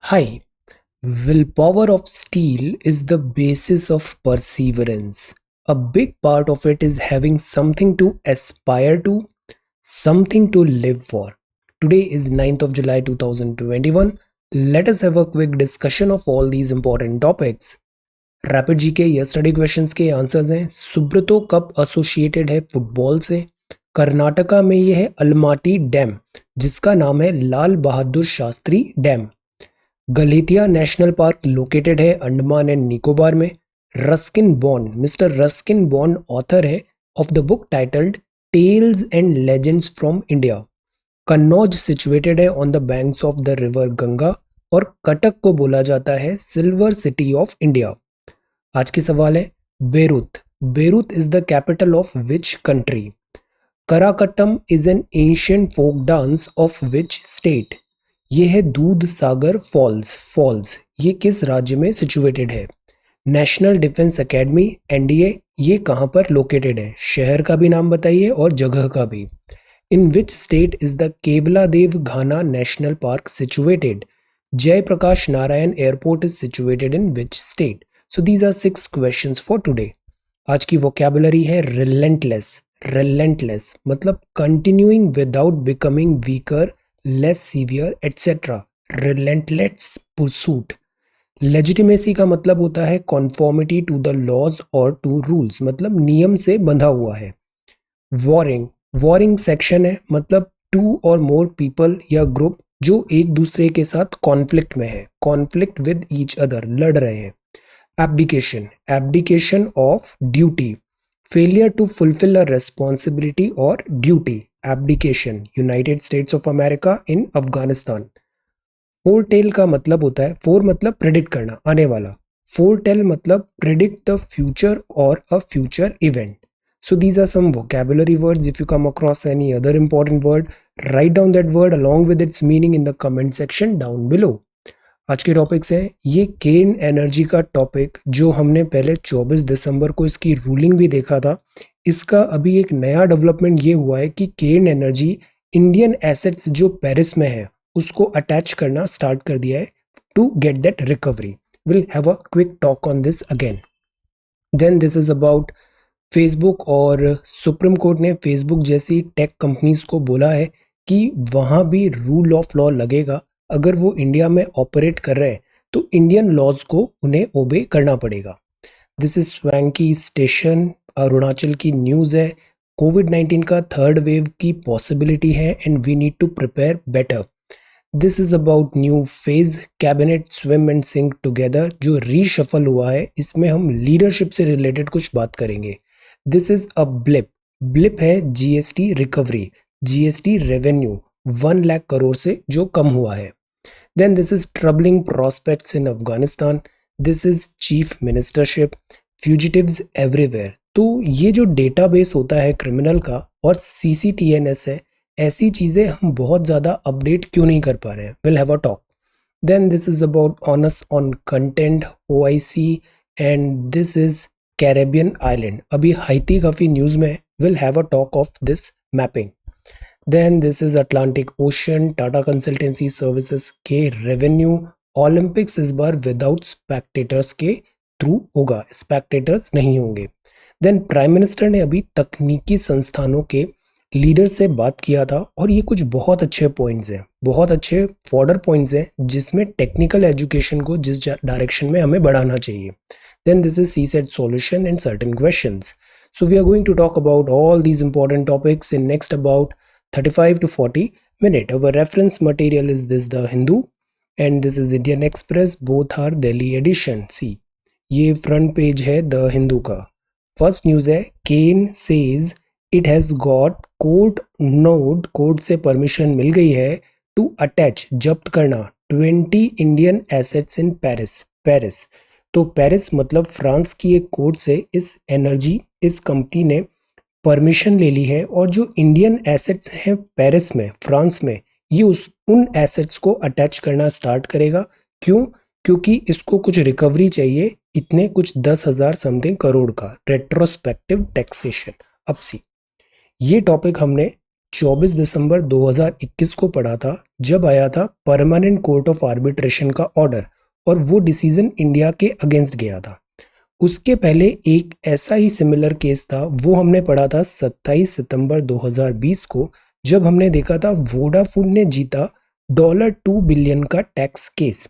Hi, willpower of steel is the basis of perseverance. A big part of it is having something to aspire to, something to live for. Today is 9th of July 2021. Let us have a quick discussion of all these important topics. Rapid जी के yesterday questions के answers हैं। Subroto cup associated है football से। कर्नाटका में ये है Almaty dam, जिसका नाम है Lal Bahadur Shastri dam. Galathea national park located है अंडमान एंड निकोबार में। Ruskin Bond, mister Ruskin Bond author है of the book titled tales and legends from India. Kannauj situated है on the banks of the river Ganga और कटक को बोला जाता है सिल्वर सिटी ऑफ इंडिया। आज की सवाल है Beirut. Beirut is the capital of which country? Karakattam is an ancient folk dance of which state? ये है दूध सागर फॉल्स ये किस राज्य में सिचुएटेड है? नेशनल डिफेंस एकेडमी एनडीए ये कहाँ पर लोकेटेड है? शहर का भी नाम बताइए और जगह का भी। In which state is the Keoladeo Ghana national park situated? Jayaprakash Narayan airport is situated in which state? So these are 6 questions for today. आज की वोकैबुलरी है रिलेंटलेस। रिलेंटलेस मतलब continuing without becoming weaker, less severe etcetera. Relentless pursuit. Legitimacy का मतलब होता है conformity to the laws और to rules, मतलब नियम से बंधा हुआ है। वॉरिंग, वॉरिंग सेक्शन है मतलब टू और मोर पीपल या ग्रुप जो एक दूसरे के साथ कॉन्फ्लिक्ट में है, कॉन्फ्लिक्ट विद ईच अदर, लड़ रहे हैं। Abdication, abdication of duty, failure to fulfil a responsibility और duty. Abdication, United States of America in Afghanistan. Foretell का मतलब होता है, फोर मतलब प्रेडिक्ट करना, आने वाला। फोरटेल मतलब प्रेडिक्ट द फ्यूचर और a future event. So these are some vocabulary words. If you come across any other important word, write down that word along with its meaning in the comment section down below. आज के topics हैं ये केन energy का topic, जो हमने पहले 24 दिसंबर को इसकी रूलिंग भी देखा था। इसका अभी एक नया डेवलपमेंट ये हुआ है कि केन एनर्जी इंडियन एसेट्स जो पेरिस में है उसको अटैच करना स्टार्ट कर दिया है to get that recovery. Will have a quick talk on this again. Then this is about Facebook, और सुप्रीम कोर्ट ने फेसबुक जैसी टेक कंपनीज को बोला है कि वहाँ भी रूल ऑफ लॉ लगेगा। अगर वो इंडिया में ऑपरेट कर रहे हैं तो इंडियन लॉज को उन्हें ओबे करना पड़ेगा। This is swanky station, Arunachal की न्यूज़ है। कोविड-19 का थर्ड वेव की पॉसिबिलिटी है and we need to prepare better. This is about new phase, cabinet swim and sink together जो रीशफल हुआ है, इसमें हम लीडरशिप से रिलेटेड कुछ बात करेंगे। This is a blip, blip है GST recovery, GST revenue 1 lakh crore से जो कम हुआ है। Then this is troubling prospects in Afghanistan, this is chief ministership, fugitives everywhere. तो ये जो डेटाबेस होता है क्रिमिनल का और सीसीटीएनएस है, ऐसी चीज़ें हम बहुत ज़्यादा अपडेट क्यों नहीं कर पा रहे हैं? Will have a talk. Then this is about onus on content OIC, and this is Caribbean island, अभी हाइती काफ़ी न्यूज़ में है। Will have a talk of this mapping. Then this is Atlantic ocean, Tata consultancy services के revenue. Olympics इस बार without spectators के through होगा, spectators नहीं होंगे। देन प्राइम मिनिस्टर ने अभी तकनीकी संस्थानों के लीडर से बात किया था, और ये कुछ बहुत अच्छे पॉइंट्स हैं, बहुत अच्छे फॉर्डर पॉइंट्स हैं जिसमें टेक्निकल एजुकेशन को जिस डायरेक्शन में हमें बढ़ाना चाहिए। Then this is CSAT solution and certain questions. So we are going to talk about all these important topics in next about 35 to 40 minutes. Our reference material is this The Hindu and this is Indian Express. Both are Delhi edition. See, ये front page है The Hindu का। First news है Kane says it has got court node, court से permission मिल गई है to attach, जब्त करना 20 Indian assets in Paris. Paris, तो पेरिस मतलब फ्रांस की एक कोर्ट से इस कंपनी ने परमिशन ले ली है, और जो इंडियन एसेट्स हैं पेरिस में, फ्रांस में, ये उन एसेट्स को अटैच करना स्टार्ट करेगा। क्यों? क्योंकि इसको कुछ रिकवरी चाहिए, इतने कुछ 10,000 समथिंग करोड़ का रेट्रोस्पेक्टिव टैक्सेशन। अब सी, ये टॉपिक हमने 24 दिसंबर 2021 को पढ़ा था, जब आया था परमानेंट कोर्ट ऑफ आर्बिट्रेशन का ऑर्डर और वो डिसीजन इंडिया के अगेंस्ट गया था। उसके पहले एक ऐसा ही सिमिलर केस था, वो हमने पढ़ा था 27 सितंबर 2020 को, जब हमने देखा था वोडाफोन ने जीता $2 बिलियन का टैक्स केस।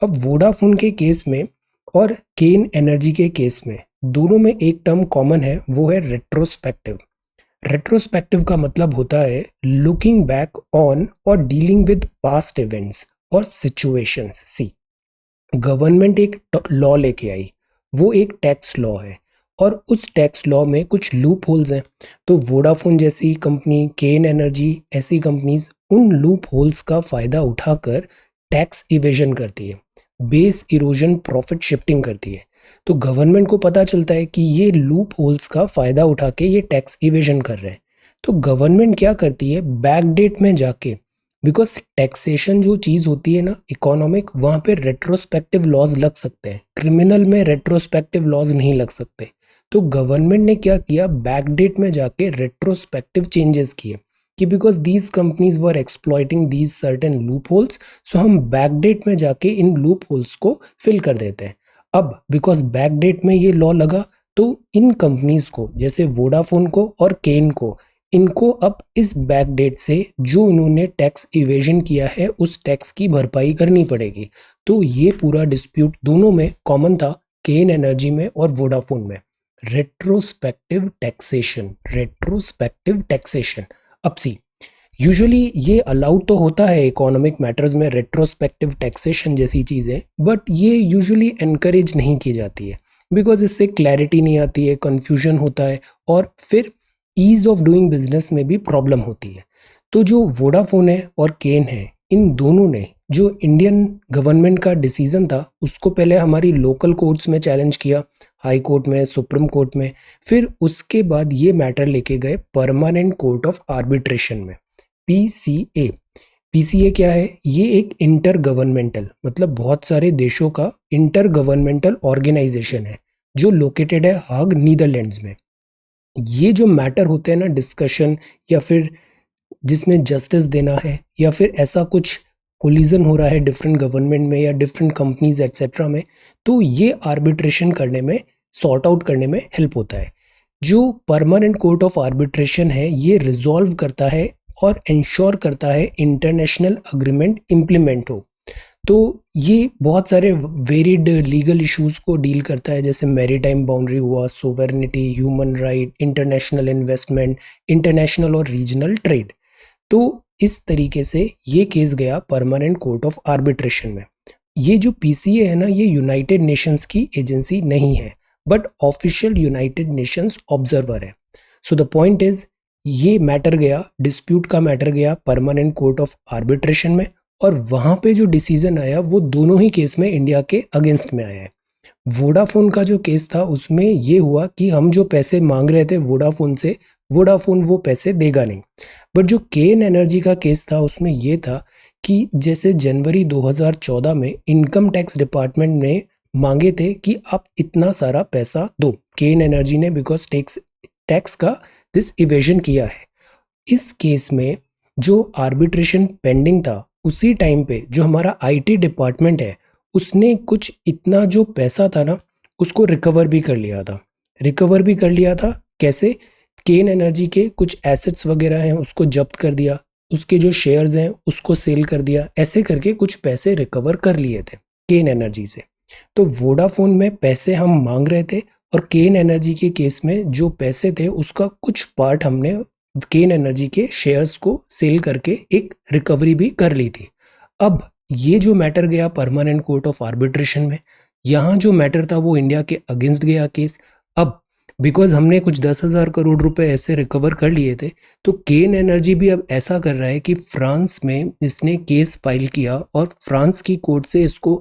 अब वोडाफोन के केस में और केन एनर्जी के केस में दोनों में एक टर्म कॉमन है, वो है रेट्रोस्पेक्टिव। रेट्रोस्पेक्टिव का मतलब होता है लुकिंग बैक ऑन और डीलिंग विद पास्ट इवेंट्स और सिचुएशंस। सी, गवर्नमेंट एक लॉ लेके आई, वो एक टैक्स लॉ है और उस टैक्स लॉ में कुछ लूप होल्स हैं। तो वोडाफोन जैसी कंपनी, केन एनर्जी ऐसी कंपनीज उन लूप होल्स का फायदा उठाकर टैक्स इवेजन करती है, बेस इरोजन, प्रॉफिट शिफ्टिंग करती है। तो गवर्नमेंट को पता चलता है कि ये लूप होल्स का फायदा उठा के ये टैक्स इवेजन कर रहे हैं। तो गवर्नमेंट क्या करती है, बैकडेट में जाके, बिकॉज टैक्सेशन जो चीज होती है ना इकोनॉमिक, वहां पे रेट्रोस्पेक्टिव लॉज लग सकते हैं, क्रिमिनल में रेट्रोस्पेक्टिव लॉज नहीं लग सकते। तो गवर्नमेंट ने क्या किया, बैकडेट में जाके रेट्रोस्पेक्टिव चेंजेस किए कि because these companies were exploiting these certain loopholes, so हम बैकडेट में जाके इन लूप होल्स को फिल कर देते हैं। अब बिकॉज बैकडेट में ये लॉ लगा, तो इन कंपनीज को, जैसे वोडाफोन को और केन को, इनको अब इस बैक डेट से जो इन्होंने टैक्स इवेजन किया है उस टैक्स की भरपाई करनी पड़ेगी। तो ये पूरा डिस्प्यूट दोनों में कॉमन था, केन एनर्जी में और वोडाफोन में। Retrospective taxation, retrospective taxation. अब सी, यूजुअली ये अलाउड तो होता है इकोनॉमिक मैटर्स में रेट्रोस्पेक्टिव टैक्सेशन जैसी चीज़ें, बट ये यूजुअली एनकरेज नहीं की जाती है बिकॉज इससे क्लैरिटी नहीं आती है, कन्फ्यूजन होता है और फिर ईज ऑफ डूइंग बिजनेस में भी प्रॉब्लम होती है। तो जो वोडाफोन है और केन है, इन दोनों ने जो इंडियन गवर्नमेंट का डिसीजन था उसको पहले हमारी लोकल कोर्ट्स में चैलेंज किया, हाई कोर्ट में, सुप्रीम कोर्ट में, फिर उसके बाद ये मैटर लेके गए परमानेंट कोर्ट ऑफ आर्बिट्रेशन में, पीसीए। पीसीए क्या है, ये एक इंटर गवर्नमेंटल, मतलब बहुत सारे देशों का इंटर गवर्नमेंटल ऑर्गेनाइजेशन है जो लोकेटेड है हाग, नीदरलैंड्स में। ये जो मैटर होते हैं ना डिस्कशन, या फिर जिसमें जस्टिस देना है, या फिर ऐसा कुछ कोलिजन हो रहा है डिफरेंट गवर्नमेंट में या डिफरेंट कंपनीज एक्सेट्रा में, तो ये आर्बिट्रेशन करने में, सॉर्ट आउट करने में हेल्प होता है। जो परमानेंट कोर्ट ऑफ आर्बिट्रेशन है ये रिजॉल्व करता है और इंश्योर करता है इंटरनेशनल अग्रीमेंट इम्प्लीमेंट हो। तो ये बहुत सारे वेरिड लीगल इश्यूज को डील करता है, जैसे मैरीटाइम बाउंड्री हुआ, sovereignty, human right, international investment, international और रीजनल ट्रेड। तो इस तरीके से ये केस गया परमानेंट कोर्ट ऑफ आर्बिट्रेशन में। ये जो पीसीए है ना, ये यूनाइटेड नेशंस की एजेंसी नहीं है, but official United Nations observer है। सो द पॉइंट इज, ये मैटर गया, डिस्प्यूट का मैटर गया परमानेंट कोर्ट ऑफ आर्बिट्रेशन में, और वहां पे जो डिसीजन आया वो दोनों ही केस में इंडिया के अगेंस्ट में आया है। वोडाफोन का जो केस था उसमें ये हुआ कि हम जो पैसे मांग रहे थे वोडाफोन से, वोडाफोन वो पैसे देगा नहीं। बट जो केन एनर्जी का केस था उसमें ये था कि जैसे जनवरी 2014 में इनकम टैक्स डिपार्टमेंट ने मांगे थे कि आप इतना सारा पैसा दो, केन एनर्जी ने, बिकॉज टैक्स टैक्स का दिस इवेजन किया है। इस केस में जो आर्बिट्रेशन पेंडिंग था, उसी टाइम पे जो हमारा आईटी डिपार्टमेंट है उसने कुछ इतना जो पैसा था ना उसको रिकवर भी कर लिया था। रिकवर भी कर लिया था कैसे, केन एनर्जी के कुछ एसेट्स वगैरह हैं उसको जब्त कर दिया, उसके जो शेयर्स हैं उसको सेल कर दिया, ऐसे करके कुछ पैसे रिकवर कर लिए थे केन एनर्जी से। तो वोडाफोन में पैसे हम मांग रहे थे और केन एनर्जी के केस में जो पैसे थे उसका कुछ पार्ट हमने केन एनर्जी के शेयर्स को सेल करके एक रिकवरी भी कर ली थी। अब ये जो मैटर गया परमानेंट कोर्ट ऑफ आर्बिट्रेशन में, यहाँ जो मैटर था वो इंडिया के अगेंस्ट गया केस। अब बिकॉज हमने कुछ 10,000 करोड़ रुपए ऐसे रिकवर कर लिए थे, तो केन एनर्जी भी अब ऐसा कर रहा है कि फ्रांस में इसने केस फाइल किया और फ्रांस की कोर्ट से इसको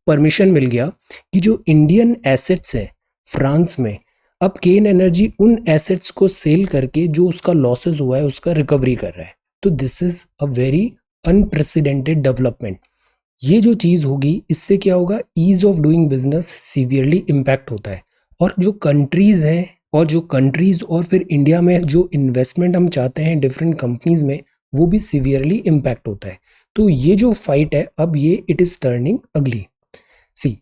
परमिशन मिल गया कि जो इंडियन एसेट्स है फ्रांस में, अब केन एनर्जी उन एसेट्स को सेल करके जो उसका लॉसेस हुआ है उसका रिकवरी कर रहा है। तो this is a very unprecedented development. ये जो चीज़ होगी इससे क्या होगा, ease of doing business severely impact होता है। और जो कंट्रीज हैं और जो कंट्रीज और फिर इंडिया में जो इन्वेस्टमेंट हम चाहते हैं डिफरेंट कंपनीज में, वो भी सीवियरली इम्पैक्ट होता है। तो ये जो फाइट है अब ये इट इज टर्निंग अगली। सी,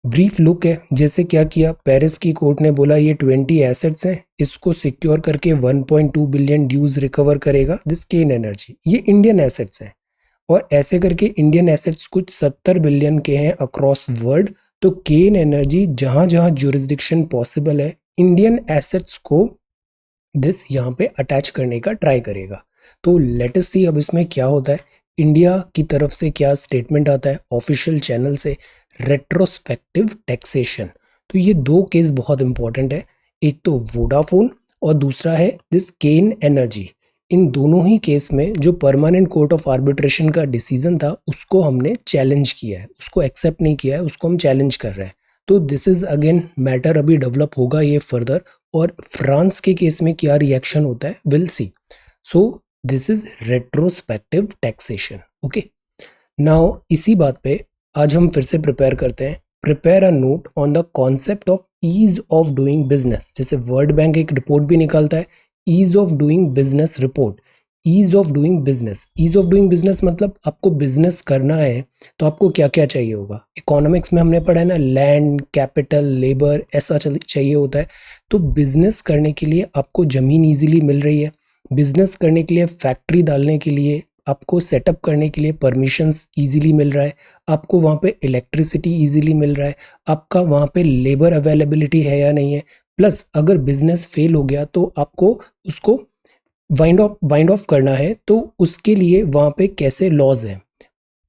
ब्रीफ लुक है जैसे क्या किया, पेरिस की कोर्ट ने बोला ये 20 एसेट्स हैं, इसको सिक्योर करके 1.2 बिलियन ड्यूज रिकवर करेगा दिस केन एनर्जी, ये इंडियन एसेट्स हैं। और ऐसे करके इंडियन एसेट्स कुछ 70 बिलियन के हैं अक्रॉस वर्ल्ड। तो केन एनर्जी जहां जहां जुरिस्डिक्शन पॉसिबल है, इंडियन एसेट्स को दिस यहाँ पे अटैच करने का ट्राई करेगा। तो लेट अस सी अब इसमें क्या होता है, इंडिया की तरफ से क्या स्टेटमेंट आता है ऑफिशियल चैनल से, रेट्रोस्पेक्टिव टैक्सेशन। तो ये दो केस बहुत इंपॉर्टेंट है, एक तो वोडाफोन और दूसरा है दिस केन एनर्जी। इन दोनों ही केस में जो परमानेंट कोर्ट ऑफ आर्बिट्रेशन का डिसीजन था उसको हमने चैलेंज किया है, उसको एक्सेप्ट नहीं किया है, उसको हम चैलेंज कर रहे हैं। तो दिस इज अगेन मैटर अभी डेवलप होगा ये फर्दर, और फ्रांस के केस में क्या रिएक्शन होता है will see. So this is retrospective taxation. Okay, now इसी बात पे आज हम फिर से प्रिपेयर करते हैं, prepare a note on the concept of ease of doing business. जैसे वर्ल्ड बैंक एक रिपोर्ट भी निकालता है, ease of doing business report. Ease of doing business, ease of doing business मतलब आपको बिजनेस करना है तो आपको क्या क्या चाहिए होगा। इकोनॉमिक्स में हमने पढ़ा है ना, लैंड, कैपिटल, लेबर, ऐसा चाहिए होता है। तो बिजनेस करने के लिए आपको जमीन इजीली मिल रही है, बिजनेस करने के लिए फैक्ट्री डालने के लिए आपको सेटअप करने के लिए परमिशंस इजीली मिल रहा है, आपको वहाँ पे इलेक्ट्रिसिटी इजीली मिल रहा है, आपका वहाँ पे लेबर अवेलेबिलिटी है या नहीं है। प्लस अगर बिजनेस फेल हो गया तो आपको उसको वाइंड ऑफ करना है, तो उसके लिए वहाँ पे कैसे लॉज है,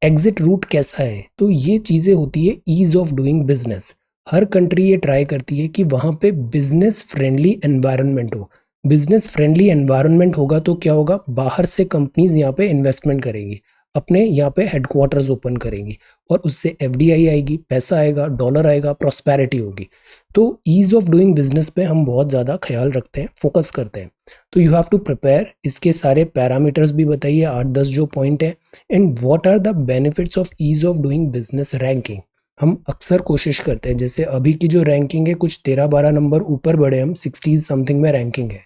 एग्जिट रूट कैसा है। तो ये चीज़ें होती है ईज ऑफ डूइंग बिजनेस। हर कंट्री ये ट्राई करती है कि वहाँ पे बिजनेस फ्रेंडली एनवायरनमेंट हो। बिजनेस फ्रेंडली एनवायरनमेंट होगा तो क्या होगा, बाहर से कंपनीज यहाँ पे इन्वेस्टमेंट करेंगी, अपने यहाँ पे हेडक्वार्टर्स ओपन करेंगी, और उससे एफडीआई आएगी, पैसा आएगा, डॉलर आएगा, प्रॉस्पेरिटी होगी। तो ईज ऑफ डूइंग बिजनेस पे हम बहुत ज़्यादा ख्याल रखते हैं, फोकस करते हैं। तो यू हैव टू प्रिपेयर, इसके सारे पैरामीटर्स भी बताइए, 8-10 जो पॉइंट है। And what are the benefits of ease of doing business ranking. हम अक्सर कोशिश करते हैं, जैसे अभी की जो रैंकिंग है कुछ 13-12 नंबर ऊपर बढ़े, हम 60s समथिंग में रैंकिंग है।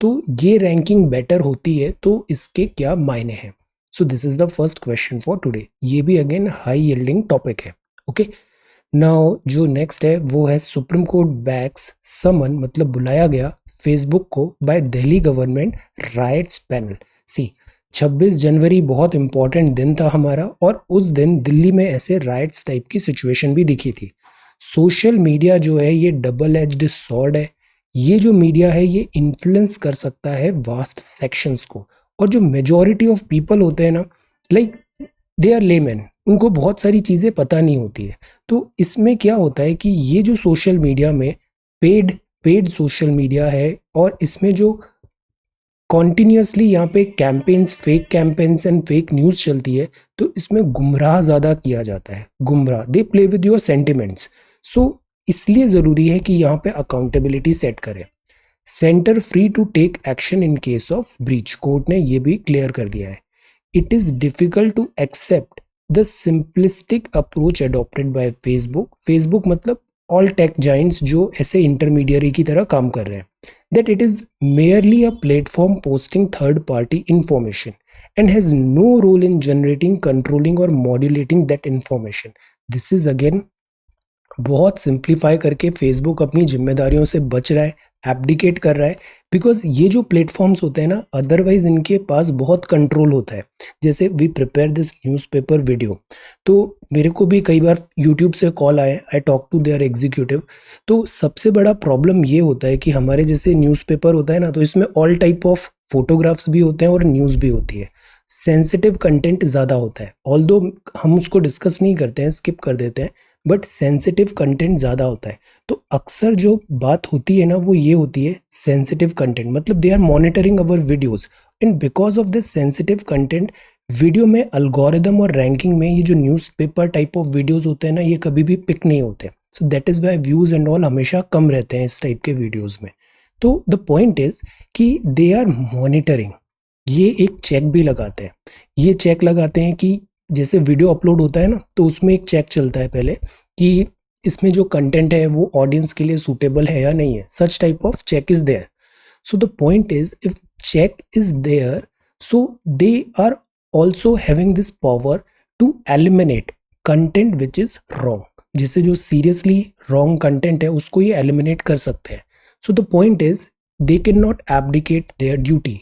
तो ये रैंकिंग बेटर होती है तो इसके क्या मायने हैं। So this is the first question for today. ये भी अगेन हाई यील्डिंग टॉपिक है। ओके, नाउ जो नेक्स्ट है वो है सुप्रीम कोर्ट बैक्स समन, मतलब बुलाया गया फेसबुक को by Delhi government rights panel. See, 26 जनवरी बहुत इंपॉर्टेंट दिन था हमारा, और उस दिन दिल्ली में ऐसे राइट्स टाइप की सिचुएशन भी दिखी थी। सोशल मीडिया जो है ये डबल एज्ड सॉर्ड है। ये जो मीडिया है ये इन्फ्लुएंस कर सकता है वास्ट सेक्शंस को, और जो मेजॉरिटी ऑफ पीपल होते हैं ना, लाइक दे आर लेमैन, उनको बहुत सारी चीज़ें पता नहीं होती है। तो इसमें क्या होता है कि ये जो सोशल मीडिया में पेड पेड सोशल मीडिया है, और इसमें जो कॉन्टिन्यूसली यहाँ पे campaigns, fake campaigns and fake news चलती है, तो इसमें गुमराह ज़्यादा किया जाता है, गुमराह, they play with your sentiments. So इसलिए ज़रूरी है कि यहाँ पे अकाउंटेबिलिटी सेट करें। Centre free to take action in case of breach, court ने ये भी क्लियर कर दिया है। It is difficult to accept the simplistic approach adopted by Facebook. Facebook मतलब ऑल टेक जाइंट्स जो ऐसे इंटरमीडियरी की तरह काम कर रहे हैं, that it is merely a platform posting third party information and has no role in generating, controlling or modulating that information. This is again बहुत सिंप्लीफाई करके फेसबुक अपनी जिम्मेदारियों से बच रहा है, एब्डिकेट कर रहा है। बिकॉज ये जो प्लेटफॉर्म्स होते हैं ना, अदरवाइज इनके पास बहुत कंट्रोल होता है। जैसे we prepare this newspaper video, तो मेरे को भी कई बार यूट्यूब से कॉल आए, I talk to their executive. तो सबसे बड़ा प्रॉब्लम ये होता है कि हमारे जैसे न्यूज़पेपर होता है ना, तो इसमें ऑल टाइप ऑफ फोटोग्राफ्स भी होते हैं और न्यूज़ भी होती है, सेंसिटिव कंटेंट ज़्यादा होता है। ऑल्दो हम उसको डिस्कस नहीं करते हैं, स्किप कर देते हैं, बट सेंसिटिव कंटेंट ज़्यादा होता है। तो अक्सर जो बात होती है ना वो ये होती है सेंसिटिव कंटेंट, मतलब they are monitoring our videos, and because of this sensitive content video में अल्गोरिदम और रैंकिंग में ये जो न्यूज़पेपर टाइप ऑफ वीडियोस होते हैं ना, ये कभी भी पिक नहीं होते। So that is why views and all हमेशा कम रहते हैं इस टाइप के वीडियोज़ में। तो द पॉइंट इज़ कि दे आर मॉनिटरिंग, ये एक चेक भी लगाते हैं। ये चेक लगाते हैं कि जैसे वीडियो अपलोड होता है ना, तो उसमें एक चेक चलता है पहले कि इसमें जो कंटेंट है वो ऑडियंस के लिए सूटेबल है या नहीं है. Such type of check is there. So the point is, if check is there, so they are also having this power to eliminate content which is wrong. जिसे जो seriously wrong content है उसको ये eliminate कर सकते हैं. So the point is, they cannot abdicate their duty.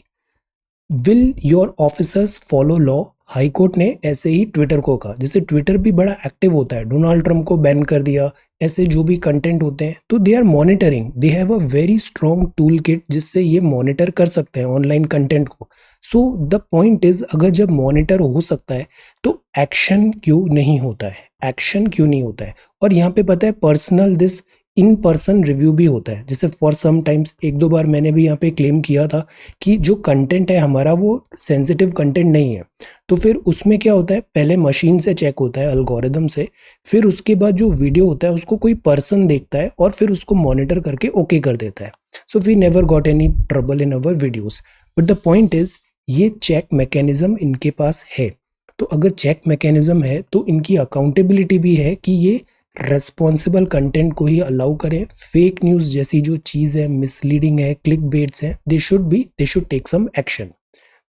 Will your officers follow law. High court ने ऐसे ही ट्विटर को कहा. जैसे ट्विटर भी बड़ा एक्टिव होता है, डोनाल्ड ट्रम्प को बैन कर दिया, ऐसे जो भी कंटेंट होते हैं तो they are monitoring. They have a very strong tool kit जिससे ये मॉनिटर कर सकते हैं ऑनलाइन कंटेंट को. सो द पॉइंट इज, अगर जब मॉनिटर हो सकता है तो एक्शन क्यों नहीं होता है, एक्शन क्यों नहीं होता है. और यहाँ पे पता है personal this in person review भी होता है. जैसे फॉर सम टाइम्स एक दो बार मैंने भी यहाँ पे क्लेम किया था कि जो कंटेंट है हमारा वो सेंसिटिव कंटेंट नहीं है, तो फिर उसमें क्या होता है, पहले मशीन से चेक होता है अल्गोरिदम से, फिर उसके बाद जो वीडियो होता है उसको कोई पर्सन देखता है और फिर उसको मॉनिटर करके ओके कर देता है. So we never got any trouble in our videos. But the point is, ये चेक मैकेनिज्म इनके पास है. तो अगर चेक मैकेनिज्म है तो इनकी अकाउंटेबिलिटी भी है कि ये रेस्पॉन्सिबल कंटेंट को ही अलाउ करें. फेक न्यूज़ जैसी जो चीज़ है, मिसलीडिंग है, क्लिक बेट्स हैं, they should take some action.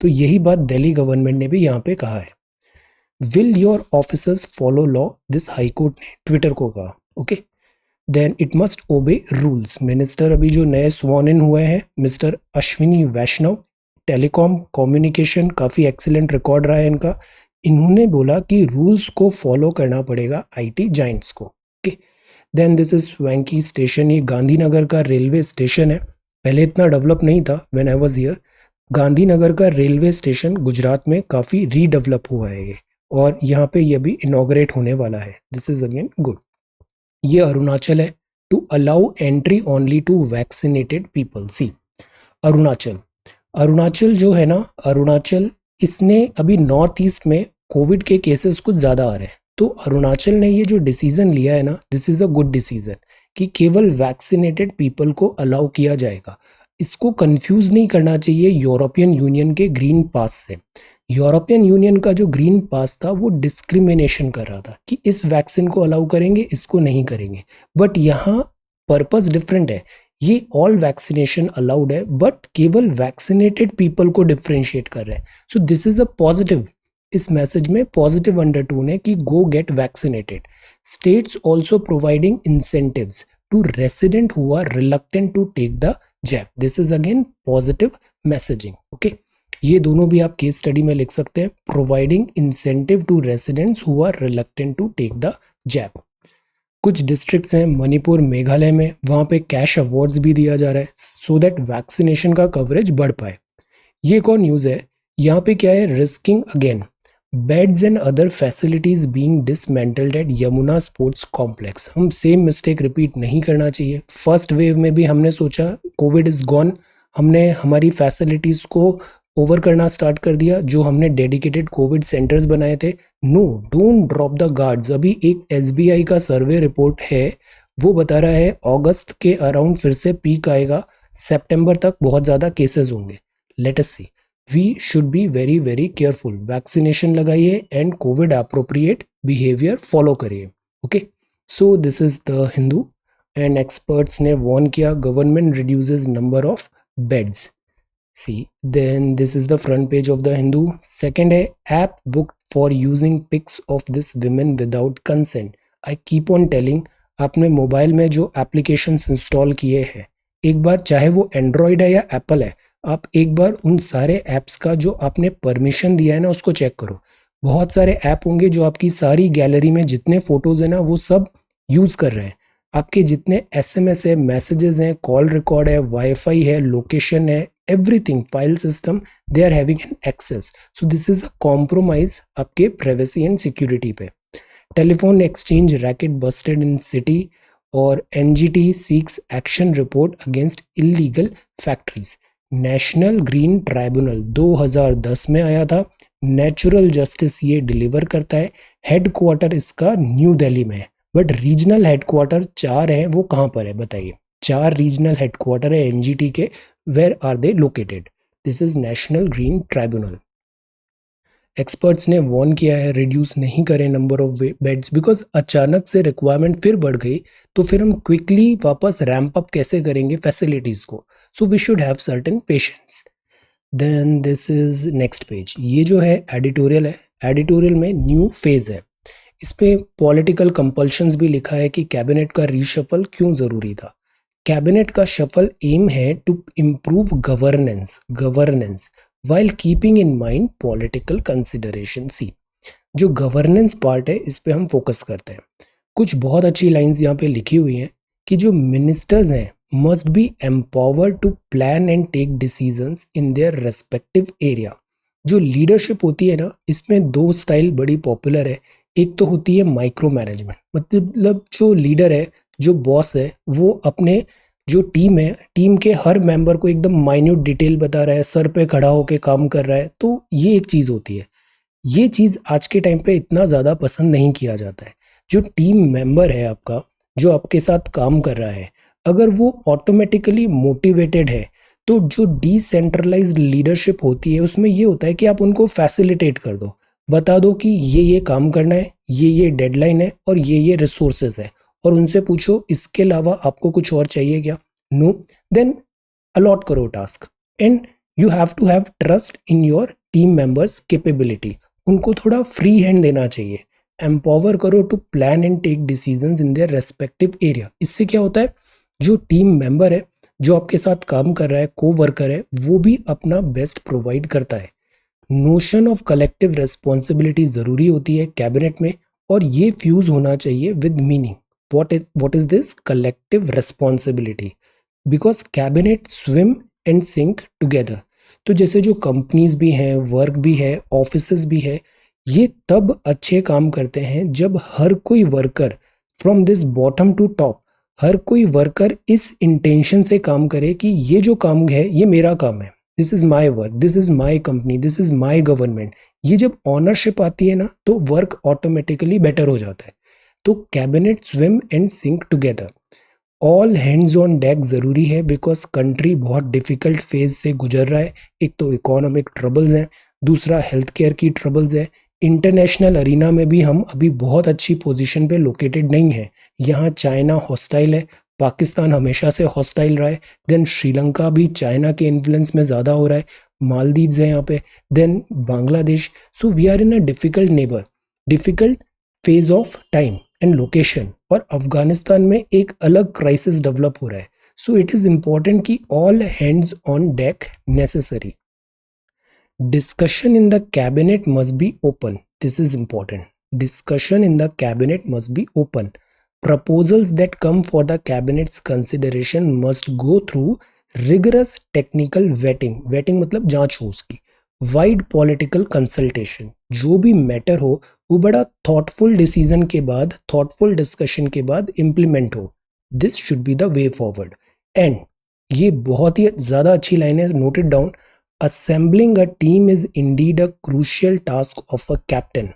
तो यही बात दिल्ली गवर्नमेंट ने भी यहाँ पे कहा है. Will your officers follow law, this high court ने ट्विटर को कहा. Okay, then it must obey rules. Minister अभी जो नए स्वॉन इन हुए हैं, mister Ashwini Vaishnaw, telecom communication, काफ़ी एक्सीलेंट रिकॉर्ड रहा है इनका. इन्होंने बोला कि रूल्स को फॉलो करना पड़ेगा आईटी जाइंट्स को. Okay, then this is swanky station. ये गांधीनगर का रेलवे स्टेशन है. पहले इतना डेवलप नहीं था when I was here. Gandhinagar का रेलवे स्टेशन गुजरात में काफ़ी रीडेवलप हुआ है ये, और यहाँ पे ये भी इनॉग्रेट होने वाला है. This is again good. ये अरुणाचल है. To allow entry only to vaccinated people. See, Arunachal जो है ना, अरुणाचल इसने अभी नॉर्थ ईस्ट में कोविड के केसेस कुछ ज़्यादा आ रहे हैं. तो अरुणाचल ने ये जो डिसीजन लिया है ना, this is a good decision कि केवल वैक्सीनेटेड पीपल को अलाउ किया जाएगा. इसको कंफ्यूज नहीं करना चाहिए यूरोपियन यूनियन के ग्रीन पास से. यूरोपियन यूनियन का जो ग्रीन पास था वो डिस्क्रिमिनेशन कर रहा था कि इस वैक्सीन को अलाउ करेंगे, इसको नहीं करेंगे. बट यहाँ पर्पस डिफरेंट है. ये ऑल वैक्सीनेशन अलाउड है, बट केवल वैक्सीनेटेड पीपल को डिफ्रेंशिएट कर रहे हैं. So this is a positive. इस मैसेज में पॉजिटिव अंडरटोन है कि go get vaccinated. States also providing incentives to resident who are reluctant to take the jab. This is again positive messaging. Okay, ये दोनों भी आप केस स्टडी में लिख सकते हैं. Providing incentive to residents who are reluctant to take the jab. कुछ districts हैं मणिपुर, मेघालय में, वहाँ पे कैश अवार्ड्स भी दिया जा रहा है सो दैट वैक्सीनेशन का कवरेज बढ़ पाए. ये एक और न्यूज़ है. यहाँ पे क्या है, risking again beds and other facilities being dismantled at Yamuna sports complex. हम सेम मिस्टेक रिपीट नहीं करना चाहिए. फर्स्ट वेव में भी हमने सोचा कोविड इज गॉन, हमने हमारी फैसिलिटीज़ को ओवर करना स्टार्ट कर दिया, जो हमने डेडिकेटेड कोविड सेंटर्स बनाए थे. No, don't drop the guards. अभी एक एसबीआई का सर्वे रिपोर्ट है, वो बता रहा है अगस्त के अराउंड फिर से पीक आएगा, सितंबर तक बहुत ज़्यादा केसेस होंगे. Let us see. We should be very very careful. Vaccination लगाइए and covid appropriate behaviour follow करिए. Okay, so this is the Hindu and experts ने वार्न किया government reduces number of beds. See, then this is the front page of the Hindu. Second है app booked for using pics of this women without consent. I keep on telling, आपने mobile में जो applications install किए हैं, एक बार चाहे वो Android है या एप्पल है, आप एक बार उन सारे ऐप्स का जो आपने परमिशन दिया है ना उसको चेक करो. बहुत सारे ऐप होंगे जो आपकी सारी गैलरी में जितने फोटोज है ना वो सब यूज़ कर रहे हैं. आपके जितने एसएमएस है, मैसेजेस हैं, कॉल रिकॉर्ड है, वाईफाई है, लोकेशन है, everything, file system, they are having an access. So this is a compromise आपके privacy and security पे. Telephone exchange racket busted in city, और NGT seeks action report against illegal factories. National green tribunal 2010 में आया था. Natural justice ये deliver करता है. Headquarter इसका न्यू दिल्ली में है, बट रीजनल हेडक्वार्टर 4 हैं. वो कहाँ पर है बताइए? 4 रीजनल हेडक्वार्टर है एनजीटी के. Where are they located? This is National Green Tribunal. Experts ने वार्न किया है रिड्यूस नहीं करें नंबर ऑफ बेड्स, बिकॉज अचानक से रिक्वायरमेंट फिर बढ़ गई तो फिर हम क्विकली वापस रैंप अप कैसे करेंगे फैसिलिटीज को. So we should have certain patience. Then this is next page. ये जो है एडिटोरियल है. एडिटोरियल में न्यू फेज है. इस पे पॉलिटिकल कंपल्शंस भी लिखा है कि कैबिनेट का रीशफल क्यों जरूरी था. कैबिनेट का शफल एम है to improve governance while keeping in mind political consideration. See जो गवर्नेंस पार्ट है इस पे हम फोकस करते हैं. कुछ बहुत अच्छी लाइंस यहाँ पे लिखी हुई हैं कि जो मिनिस्टर्स हैं must be empowered to plan and take decisions in their respective area. जो लीडरशिप होती है ना, इसमें दो स्टाइल बड़ी पॉपुलर है. एक तो होती है माइक्रो मैनेजमेंट, मतलब जो लीडर है, जो बॉस है, वो अपने जो टीम है, टीम के हर मेंबर को एकदम माइन्यूट डिटेल बता रहा है, सर पे खड़ा होकर काम कर रहा है. तो ये एक चीज़ होती है. ये चीज़ आज के टाइम पे इतना ज़्यादा पसंद नहीं किया जाता है. जो टीम मेंबर है आपका, जो आपके साथ काम कर रहा है, अगर वो ऑटोमेटिकली मोटिवेटेड है तो जो डिसेंट्रलाइज्ड लीडरशिप होती है उसमें ये होता है कि आप उनको फैसिलिटेट कर दो, बता दो कि ये काम करना है, ये डेडलाइन है और ये रिसोर्सेज है, और उनसे पूछो इसके अलावा आपको कुछ और चाहिए क्या. नो, देन अलॉट करो task. And you have to have trust in your team members capability. उनको थोड़ा फ्री हैंड देना चाहिए. एम्पावर करो to plan and take decisions in their respective area. इससे क्या होता है, जो टीम मेंबर है, जो आपके साथ काम कर रहा है, को वर्कर है, वो भी अपना बेस्ट प्रोवाइड करता है. नोशन ऑफ कलेक्टिव रेस्पॉन्सिबिलिटी ज़रूरी होती है कैबिनेट में, और ये फ्यूज होना चाहिए with meaning. what is this collective responsibility? Because cabinet swim and sink together. तो जैसे जो कंपनीज भी हैं, वर्क भी है, ऑफिसेस भी है, ये तब अच्छे काम करते हैं जब हर कोई worker from this bottom to top, हर कोई वर्कर इस इंटेंशन से काम करे कि ये जो काम है ये मेरा काम है, this is my work, this is my company, this is my government. ये जब ऑनरशिप आती है ना तो वर्क ऑटोमेटिकली बेटर हो जाता है. तो cabinet swim and sink together. All hands on deck ज़रूरी है बिकॉज कंट्री बहुत डिफ़िकल्ट फेज से गुजर रहा है. एक तो इकोनॉमिक ट्रबल्स हैं, दूसरा हेल्थ केयर की ट्रबल्स है. इंटरनेशनल अरीना में भी हम अभी बहुत अच्छी पोजीशन पे लोकेटेड नहीं है. यहाँ चाइना हॉस्टाइल है, पाकिस्तान हमेशा से हॉस्टाइल रहा है. देन श्रीलंका भी चाइना के इन्फ्लुएंस में ज़्यादा हो रहा है. मालदीव्स है यहाँ पे, then Bangladesh. So we are in a difficult neighbour, difficult phase of time and location. और अफगानिस्तान में एक अलग क्राइसिस डेवलप हो रहा है. सो इट इज इंपॉर्टेंट कि all hands on deck necessary. Discussion in the cabinet must be open. This is important. Discussion in the cabinet must be open. Proposals that come for the cabinets consideration must go through rigorous technical waiting. Waiting मतलब जांच हो उसकी. Wide political consultation. जो भी matter हो वो बड़ा thoughtful decision के बाद, थॉटफुल डिस्कशन के बाद इम्प्लीमेंट हो. This should be the way forward. And ये बहुत ही ज़्यादा अच्छी लाइन है, note it down. Assembling a team is indeed a crucial task of a captain.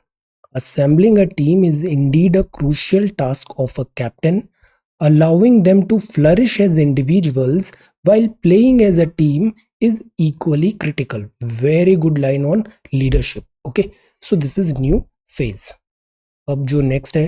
Assembling a team is indeed a crucial task of a captain. Allowing them to flourish as individuals while playing as a team is equally critical. Very good line on leadership. Okay, so this is new phase. अब जो next है,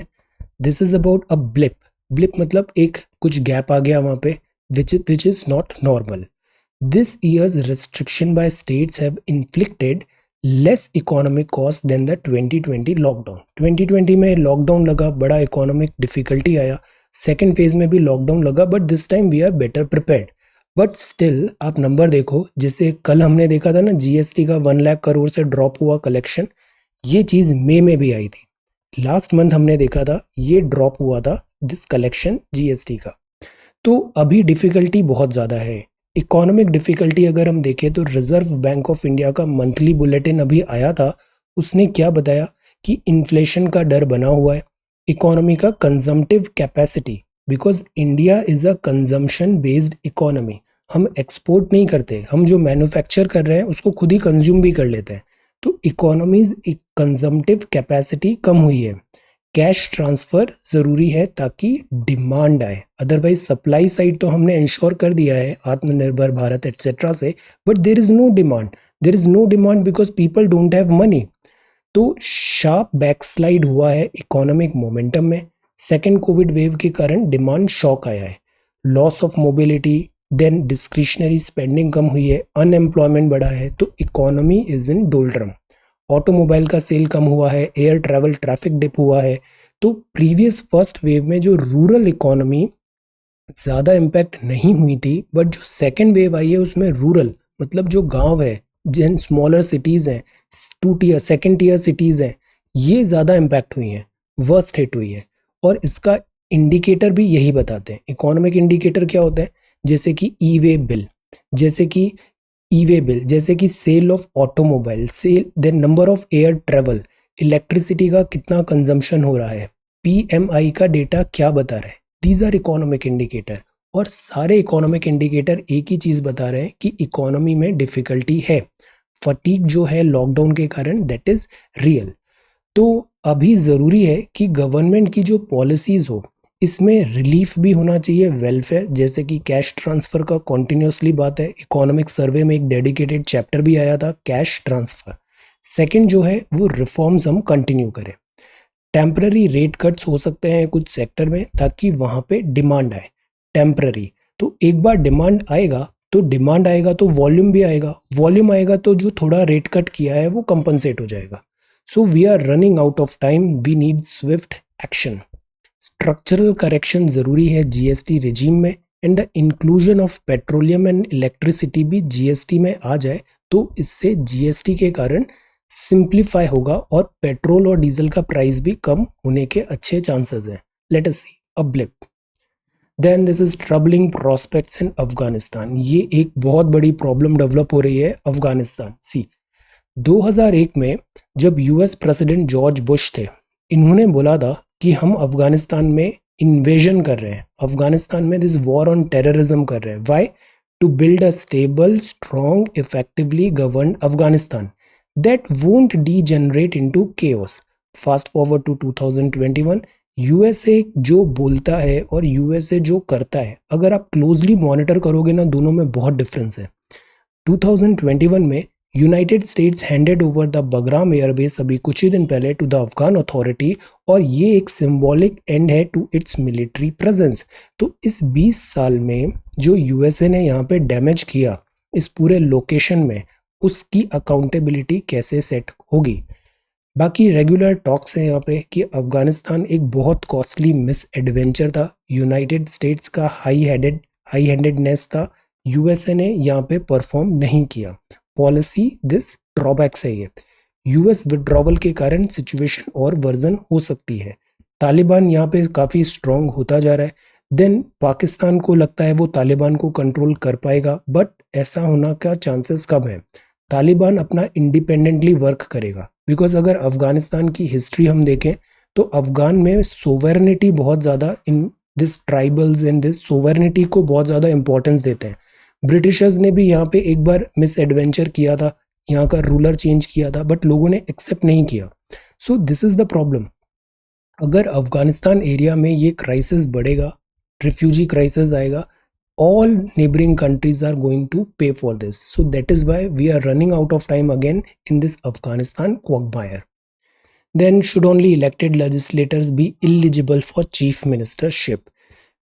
this is about a blip. Blip मतलब एक कुछ gap आ गया वहाँ पे, which is not normal. This year's restriction by states have inflicted less economic cost than the 2020 lockdown. 2020 में लॉकडाउन लगा, बड़ा इकोनॉमिक डिफिकल्टी आया. सेकेंड फेज में भी लॉकडाउन लगा, but this time we are better prepared. But still आप number देखो, जैसे कल हमने देखा था ना जीएसटी का 1 लाख करोड़ से ड्रॉप हुआ कलेक्शन, ये चीज़ मई में भी आई थी. लास्ट मंथ हमने देखा था ये ड्रॉप हुआ था दिस कलेक्शन जीएसटी का. तो अभी डिफिकल्टी बहुत ज़्यादा है. इकोनॉमिक डिफिकल्टी अगर हम देखें तो रिजर्व बैंक ऑफ इंडिया का मंथली बुलेटिन अभी आया था. उसने क्या बताया कि इन्फ्लेशन का डर बना हुआ है, इकोनॉमी का consumptive capacity, because India is a consumption based economy. हम एक्सपोर्ट नहीं करते, हम जो मैन्युफैक्चर कर रहे हैं उसको खुद ही कंज्यूम भी कर लेते हैं. तो इकोनॉमीज कंजम्पटिव कैपेसिटी कम हुई है. कैश ट्रांसफर ज़रूरी है ताकि डिमांड आए. अदरवाइज सप्लाई साइड तो हमने इंश्योर कर दिया है आत्मनिर्भर भारत एटसेट्रा से, but there is no demand. There is no demand because people don't have money. तो शार्प बैकस्लाइड हुआ है इकोनॉमिक मोमेंटम में। सेकेंड कोविड वेव के कारण डिमांड शॉक आया है, loss of mobility, then discretionary spending कम हुई है, अनएम्प्लॉयमेंट बढ़ा है, तो economy is in doldrum. Automobile का सेल कम हुआ है, एयर ट्रैवल ट्रैफिक डिप हुआ है। तो प्रीवियस फर्स्ट वेव में जो रूरल इकोनॉमी ज़्यादा इम्पैक्ट नहीं हुई थी, बट जो सेकेंड वेव आई है उसमें रूरल मतलब जो गांव है, जिन स्मॉलर सिटीज़ हैं, two tier second tier cities हैं, ये ज़्यादा इम्पैक्ट हुई हैं, वर्स्ट हिट हुई है। और इसका इंडिकेटर भी यही बताते हैं। इकोनॉमिक इंडिकेटर क्या होता है? जैसे कि ई वे बिल, जैसे कि जैसे कि sale of automobile, sale, then number of air travel, electricity का कितना कंजम्पशन हो रहा है, पीएमआई का डेटा क्या बता रहा है। These are economic indicator. और सारे इकोनॉमिक इंडिकेटर एक ही चीज बता रहे हैं कि इकोनॉमी में डिफिकल्टी है, फटीग जो है लॉकडाउन के कारण, दैट इज रियल। तो अभी ज़रूरी है कि गवर्नमेंट की जो पॉलिसीज़ हो, इसमें रिलीफ भी होना चाहिए, वेलफेयर, जैसे कि कैश ट्रांसफ़र का कॉन्टिन्यूसली बात है। इकोनॉमिक सर्वे में एक डेडिकेटेड चैप्टर भी आया था, कैश ट्रांसफ़र। सेकंड जो है वो रिफॉर्म्स हम कंटिन्यू करें। टेम्पररी रेट कट्स हो सकते हैं कुछ सेक्टर में, ताकि वहाँ पे डिमांड आए। टेम्पररी, तो एक बार डिमांड आएगा तो वॉल्यूम भी आएगा, वॉल्यूम आएगा तो जो थोड़ा रेट कट किया है वो कंपनसेट हो जाएगा। So we are running out of time, we need swift action. Structural correction ज़रूरी है जीएसटी रिजीम में, and the inclusion of petroleum and electricity भी जीएसटी में आ जाए, तो इससे जीएसटी के कारण सिंप्लीफाई होगा और पेट्रोल और डीजल का प्राइस भी कम होने के अच्छे चांसेस हैं। Let us see a blip. Then this is troubling prospects in Afghanistan. ये एक बहुत बड़ी प्रॉब्लम डेवलप हो रही है अफगानिस्तान। सी 2001 में जब यूएस प्रेसिडेंट जॉर्ज बुश थे, इन्होंने बोला था कि हम अफगानिस्तान में इन्वेजन कर रहे हैं, अफगानिस्तान में दिस वॉर ऑन टेररिज्म कर रहे हैं। Why? To build a stable, strong, effectively govern Afghanistan that won't degenerate into chaos. Fast forward to 2021, USA जो बोलता है और यूएसए जो करता है, अगर आप क्लोजली मॉनिटर करोगे ना, दोनों में बहुत डिफरेंस है। 2021 में United states handed over the Bagram airbase अभी कुछ ही दिन पहले टू द अफगान अथॉरिटी, और ये एक सिंबॉलिक एंड है टू इट्स मिलिट्री प्रेजेंस। तो इस 20 साल में जो यूएसए ने यहाँ पे डैमेज किया इस पूरे लोकेशन में, उसकी अकाउंटेबिलिटी कैसे सेट होगी? बाकी रेगुलर टॉक्स हैं यहाँ पे कि अफगानिस्तान एक बहुत कॉस्टली मिस एडवेंचर था, यूनाइटेड स्टेट्स का हाई हैंडेडनेस था, यूएसए ने यहाँ पे परफॉर्म नहीं किया। पॉलिसी दिस ड्रॉबैक्स है ये। यूएस विड्रॉवल के कारण सिचुएशन और वर्जन हो सकती है। तालिबान यहाँ पे काफ़ी स्ट्रॉन्ग होता जा रहा है। देन पाकिस्तान को लगता है वो तालिबान को कंट्रोल कर पाएगा, बट ऐसा होना का चांसेस कम है। तालिबान अपना इंडिपेंडेंटली वर्क करेगा, बिकॉज अगर अफगानिस्तान की हिस्ट्री हम देखें तो अफगान में सोवेर्निटी बहुत ज़्यादा, in this tribals in this sovereignty को बहुत ज़्यादा इंपॉर्टेंस देते हैं। ब्रिटिशर्स ने भी यहाँ पे एक बार मिस एडवेंचर किया था, यहाँ का रूलर चेंज किया था, बट लोगों ने एक्सेप्ट नहीं किया। सो दिस इज द प्रॉब्लम। अगर अफगानिस्तान एरिया में ये क्राइसिस बढ़ेगा, रिफ्यूजी क्राइसिस आएगा, all neighboring countries are going to pay for this. So that is why we are running out of time again in this Afghanistan quagmire. Then should only elected legislators be eligible for chief ministership?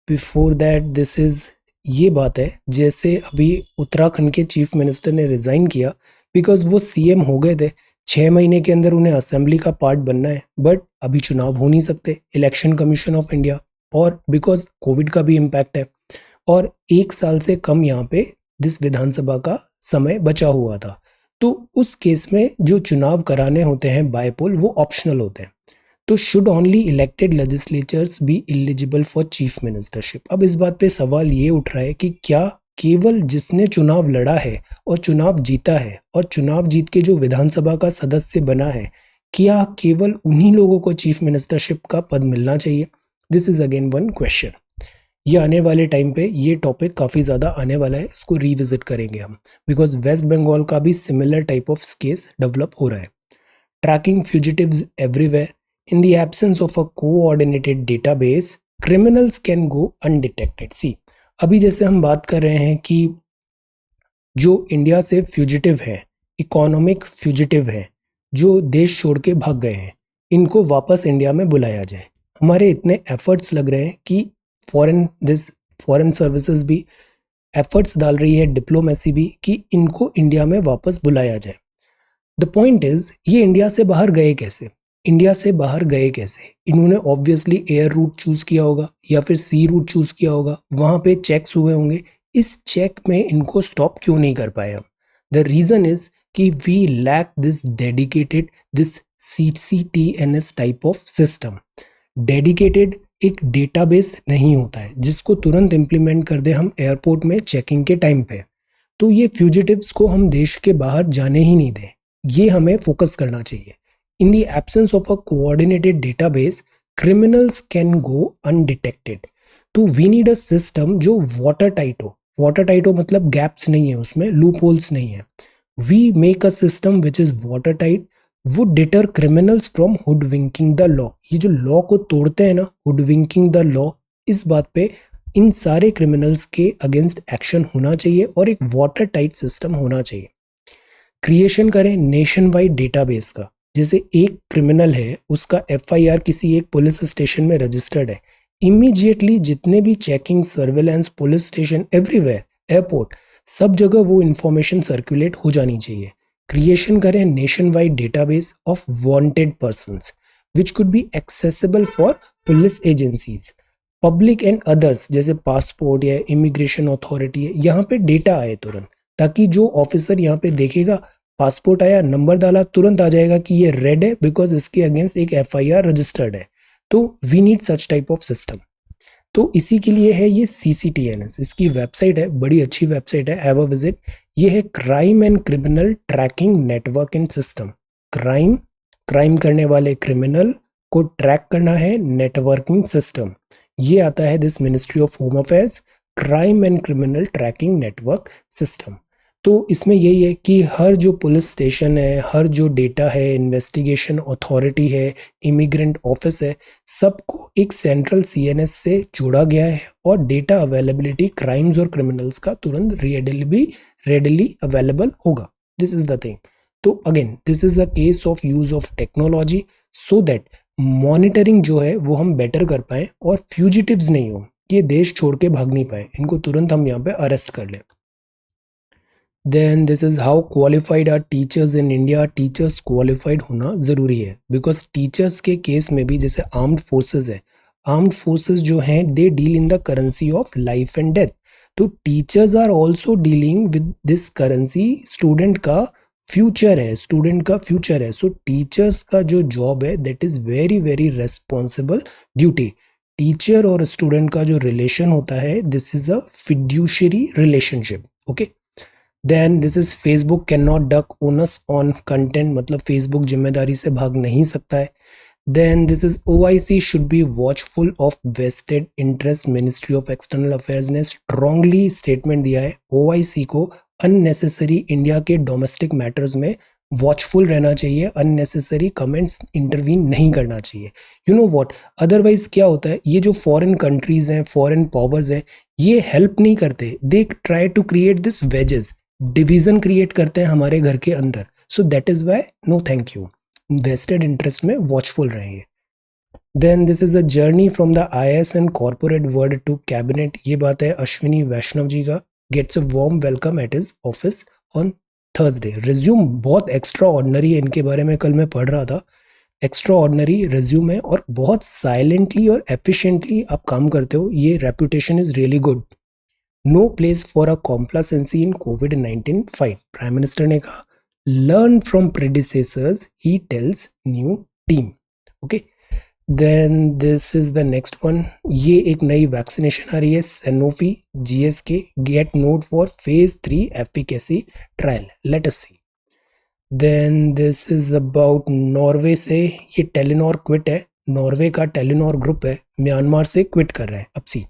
Before that, this is, ये बात है जैसे अभी उत्तराखंड के chief minister ने resign किया because वो CM हो गए थे, 6 महीने के अंदर उन्हें असेंबली का पार्ट बनना है, बट अभी चुनाव हो नहीं सकते, इलेक्शन कमीशन ऑफ इंडिया, और बिकॉज कोविड का भी इम्पैक्ट है, और 1 साल से कम यहाँ पे जिस विधानसभा का समय बचा हुआ था, तो उस केस में जो चुनाव कराने होते हैं बायपोल, वो ऑप्शनल होते हैं। तो should only elected legislatures be eligible for chief ministership? अब इस बात पे सवाल ये उठ रहा है कि क्या केवल जिसने चुनाव लड़ा है और चुनाव जीता है और चुनाव जीत के जो विधानसभा का सदस्य बना है, क्या केवल उन्हीं लोगों को चीफ मिनिस्टरशिप का पद मिलना चाहिए? This is again one question. ये आने वाले टाइम पे ये टॉपिक काफ़ी ज़्यादा आने वाला है, इसको रिविजिट करेंगे हम, बिकॉज वेस्ट बंगाल का भी similar type of case develop हो रहा है। Tracking fugitives everywhere, in the absence of a coordinated database criminals can go undetected. See, अभी जैसे हम बात कर रहे हैं कि जो इंडिया से फ्यूजिटिव है, इकोनॉमिक फ्यूजिटिव है, जो देश छोड़ के भाग गए हैं, इनको वापस इंडिया में बुलाया जाए। हमारे इतने एफर्ट्स लग रहे हैं कि फॉरेन सर्विसेज भी एफर्ट्स डाल रही है, डिप्लोमेसी भी, कि इनको इंडिया में वापस बुलाया जाए। द पॉइंट इज, ये इंडिया से बाहर गए कैसे? इंडिया से बाहर गए कैसे? इन्होंने ऑब्वियसली एयर रूट चूज किया होगा या फिर सी रूट चूज किया होगा, वहां पे चेक्स हुए होंगे। इस चेक में इनको स्टॉप क्यों नहीं कर पाए हम? द रीजन इज कि we lack this dedicated, this CCTNS type of system. Dedicated एक डेटाबेस नहीं होता है जिसको तुरंत इंप्लीमेंट कर दे हम एयरपोर्ट में चेकिंग के टाइम पे। तो ये फ्यूजिटिव्स को हम देश के बाहर जाने ही नहीं दें, ये हमें फोकस करना चाहिए। इन the absence of a coordinated database, criminals can go undetected. तो वी नीड अ सिस्टम जो वाटर टाइट हो। वाटर टाइट हो मतलब गैप्स नहीं है उसमें, लूप होल्स नहीं है। We make a system which is water tight, would deter criminals from hoodwinking the law. ये जो लॉ को तोड़ते हैं ना, हुडविंकिंग द लॉ, इस बात पे इन सारे क्रिमिनल्स के अगेंस्ट एक्शन होना चाहिए और एक वाटर टाइट सिस्टम होना चाहिए। क्रिएशन करें नेशन वाइड डेटाबेस का। जैसे एक क्रिमिनल है, उसका FIR किसी एक पुलिस स्टेशन में रजिस्टर्ड है, इमीडिएटली जितने भी checking, surveillance, police station, everywhere, airport, सब जगह वो इंफॉर्मेशन सर्कुलेट हो जानी चाहिए। क्रिएशन करें nation wide database of wanted persons which could be accessible for police agencies, public and others, जैसे पासपोर्ट या इमिग्रेशन अथॉरिटी है, यहाँ पे डेटा आए तुरंत, ताकि जो ऑफिसर यहाँ पे देखेगा पासपोर्ट आया, नंबर डाला, तुरंत आ जाएगा कि ये रेड है बिकॉज इसके अगेंस्ट एक FIR रजिस्टर्ड है। तो we need such type of system. तो इसी के लिए है ये CCTNS। इसकी वेबसाइट है, बड़ी अच्छी वेबसाइट है, हैव अ विजिट। ये है crime and criminal tracking network and system. Crime करने वाले क्रिमिनल को ट्रैक करना है, नेटवर्किंग सिस्टम। ये आता है this ministry of home affairs, crime and criminal tracking network system. तो इसमें यही है कि हर जो पुलिस स्टेशन है, हर जो डेटा है, इन्वेस्टिगेशन अथॉरिटी है, इमिग्रेंट ऑफिस है, सबको एक सेंट्रल CNS से जोड़ा गया है और डेटा अवेलेबिलिटी क्राइम्स और क्रिमिनल्स का तुरंत रेडिली अवेलेबल होगा। This is the thing. तो again this is a case of use of technology so that monitoring जो है वो हम बेटर कर पाए और फ्यूजिटिव्स नहीं हो, ये देश छोड़ के भाग नहीं पाए, इनको तुरंत हम यहाँ पे अरेस्ट कर लें। Then this is how qualified are teachers in India. Teachers qualified होना ज़रूरी है बिकॉज टीचर्स के केस में भी, जैसे आर्म्ड फोर्सेस है, आर्म्ड फोर्सेस जो हैं they deal in the currency of life and death. तो teachers are also dealing with this currency. Student का फ्यूचर है, स्टूडेंट का फ्यूचर है। सो टीचर्स का जो जॉब है that is very very responsible duty. Teacher और स्टूडेंट का जो रिलेशन होता है, this is a fiduciary relationship. Okay. Then this is Facebook can not duck onus on content, मतलब फेसबुक जिम्मेदारी से भाग नहीं सकता है। Then this is OIC should be watchful of vested interest. Ministry of external affairs ने strongly statement दिया है OIC को अननेसेसरी इंडिया के डोमेस्टिक मैटर्स में वॉचफुल रहना चाहिए, अननेसेसरी कमेंट्स इंटरवीन नहीं करना चाहिए। यू नो व्हाट, अदरवाइज क्या होता है, ये जो फॉरेन कंट्रीज हैं, फॉरेन पावर्स हैं, ये हेल्प नहीं करते, they try to create this wedges, division create करते हैं हमारे घर के अंदर। So that is why no thank you, vested interest में वॉचफुल रहेंगे। Then this is a journey from the IAS and corporate world to cabinet. ये बात है अश्विनी वैष्णव जी का। Gets a warm welcome at his office on Thursday. Resume बहुत extra ordinary है, इनके बारे में कल मैं पढ़ रहा था। एक्स्ट्रा ऑर्डनरी रिज्यूम है और बहुत साइलेंटली और एफिशिएंटली आप काम करते हो, ये reputation is really good. No place for a complacency in कोविड-19 फाइट। प्राइम मिनिस्टर ने कहा learn from predecessors, he tells new team. Okay. Then this is the next one. ये एक नई वैक्सीनेशन आ रही है, Sanofi GSK get nod for phase 3 efficacy trial, let us see. Then this is about Norway से। ये Telenor quit है, Norway का टेलीनॉर ग्रुप है, म्यांमार से क्विट कर रहा है। अब सी,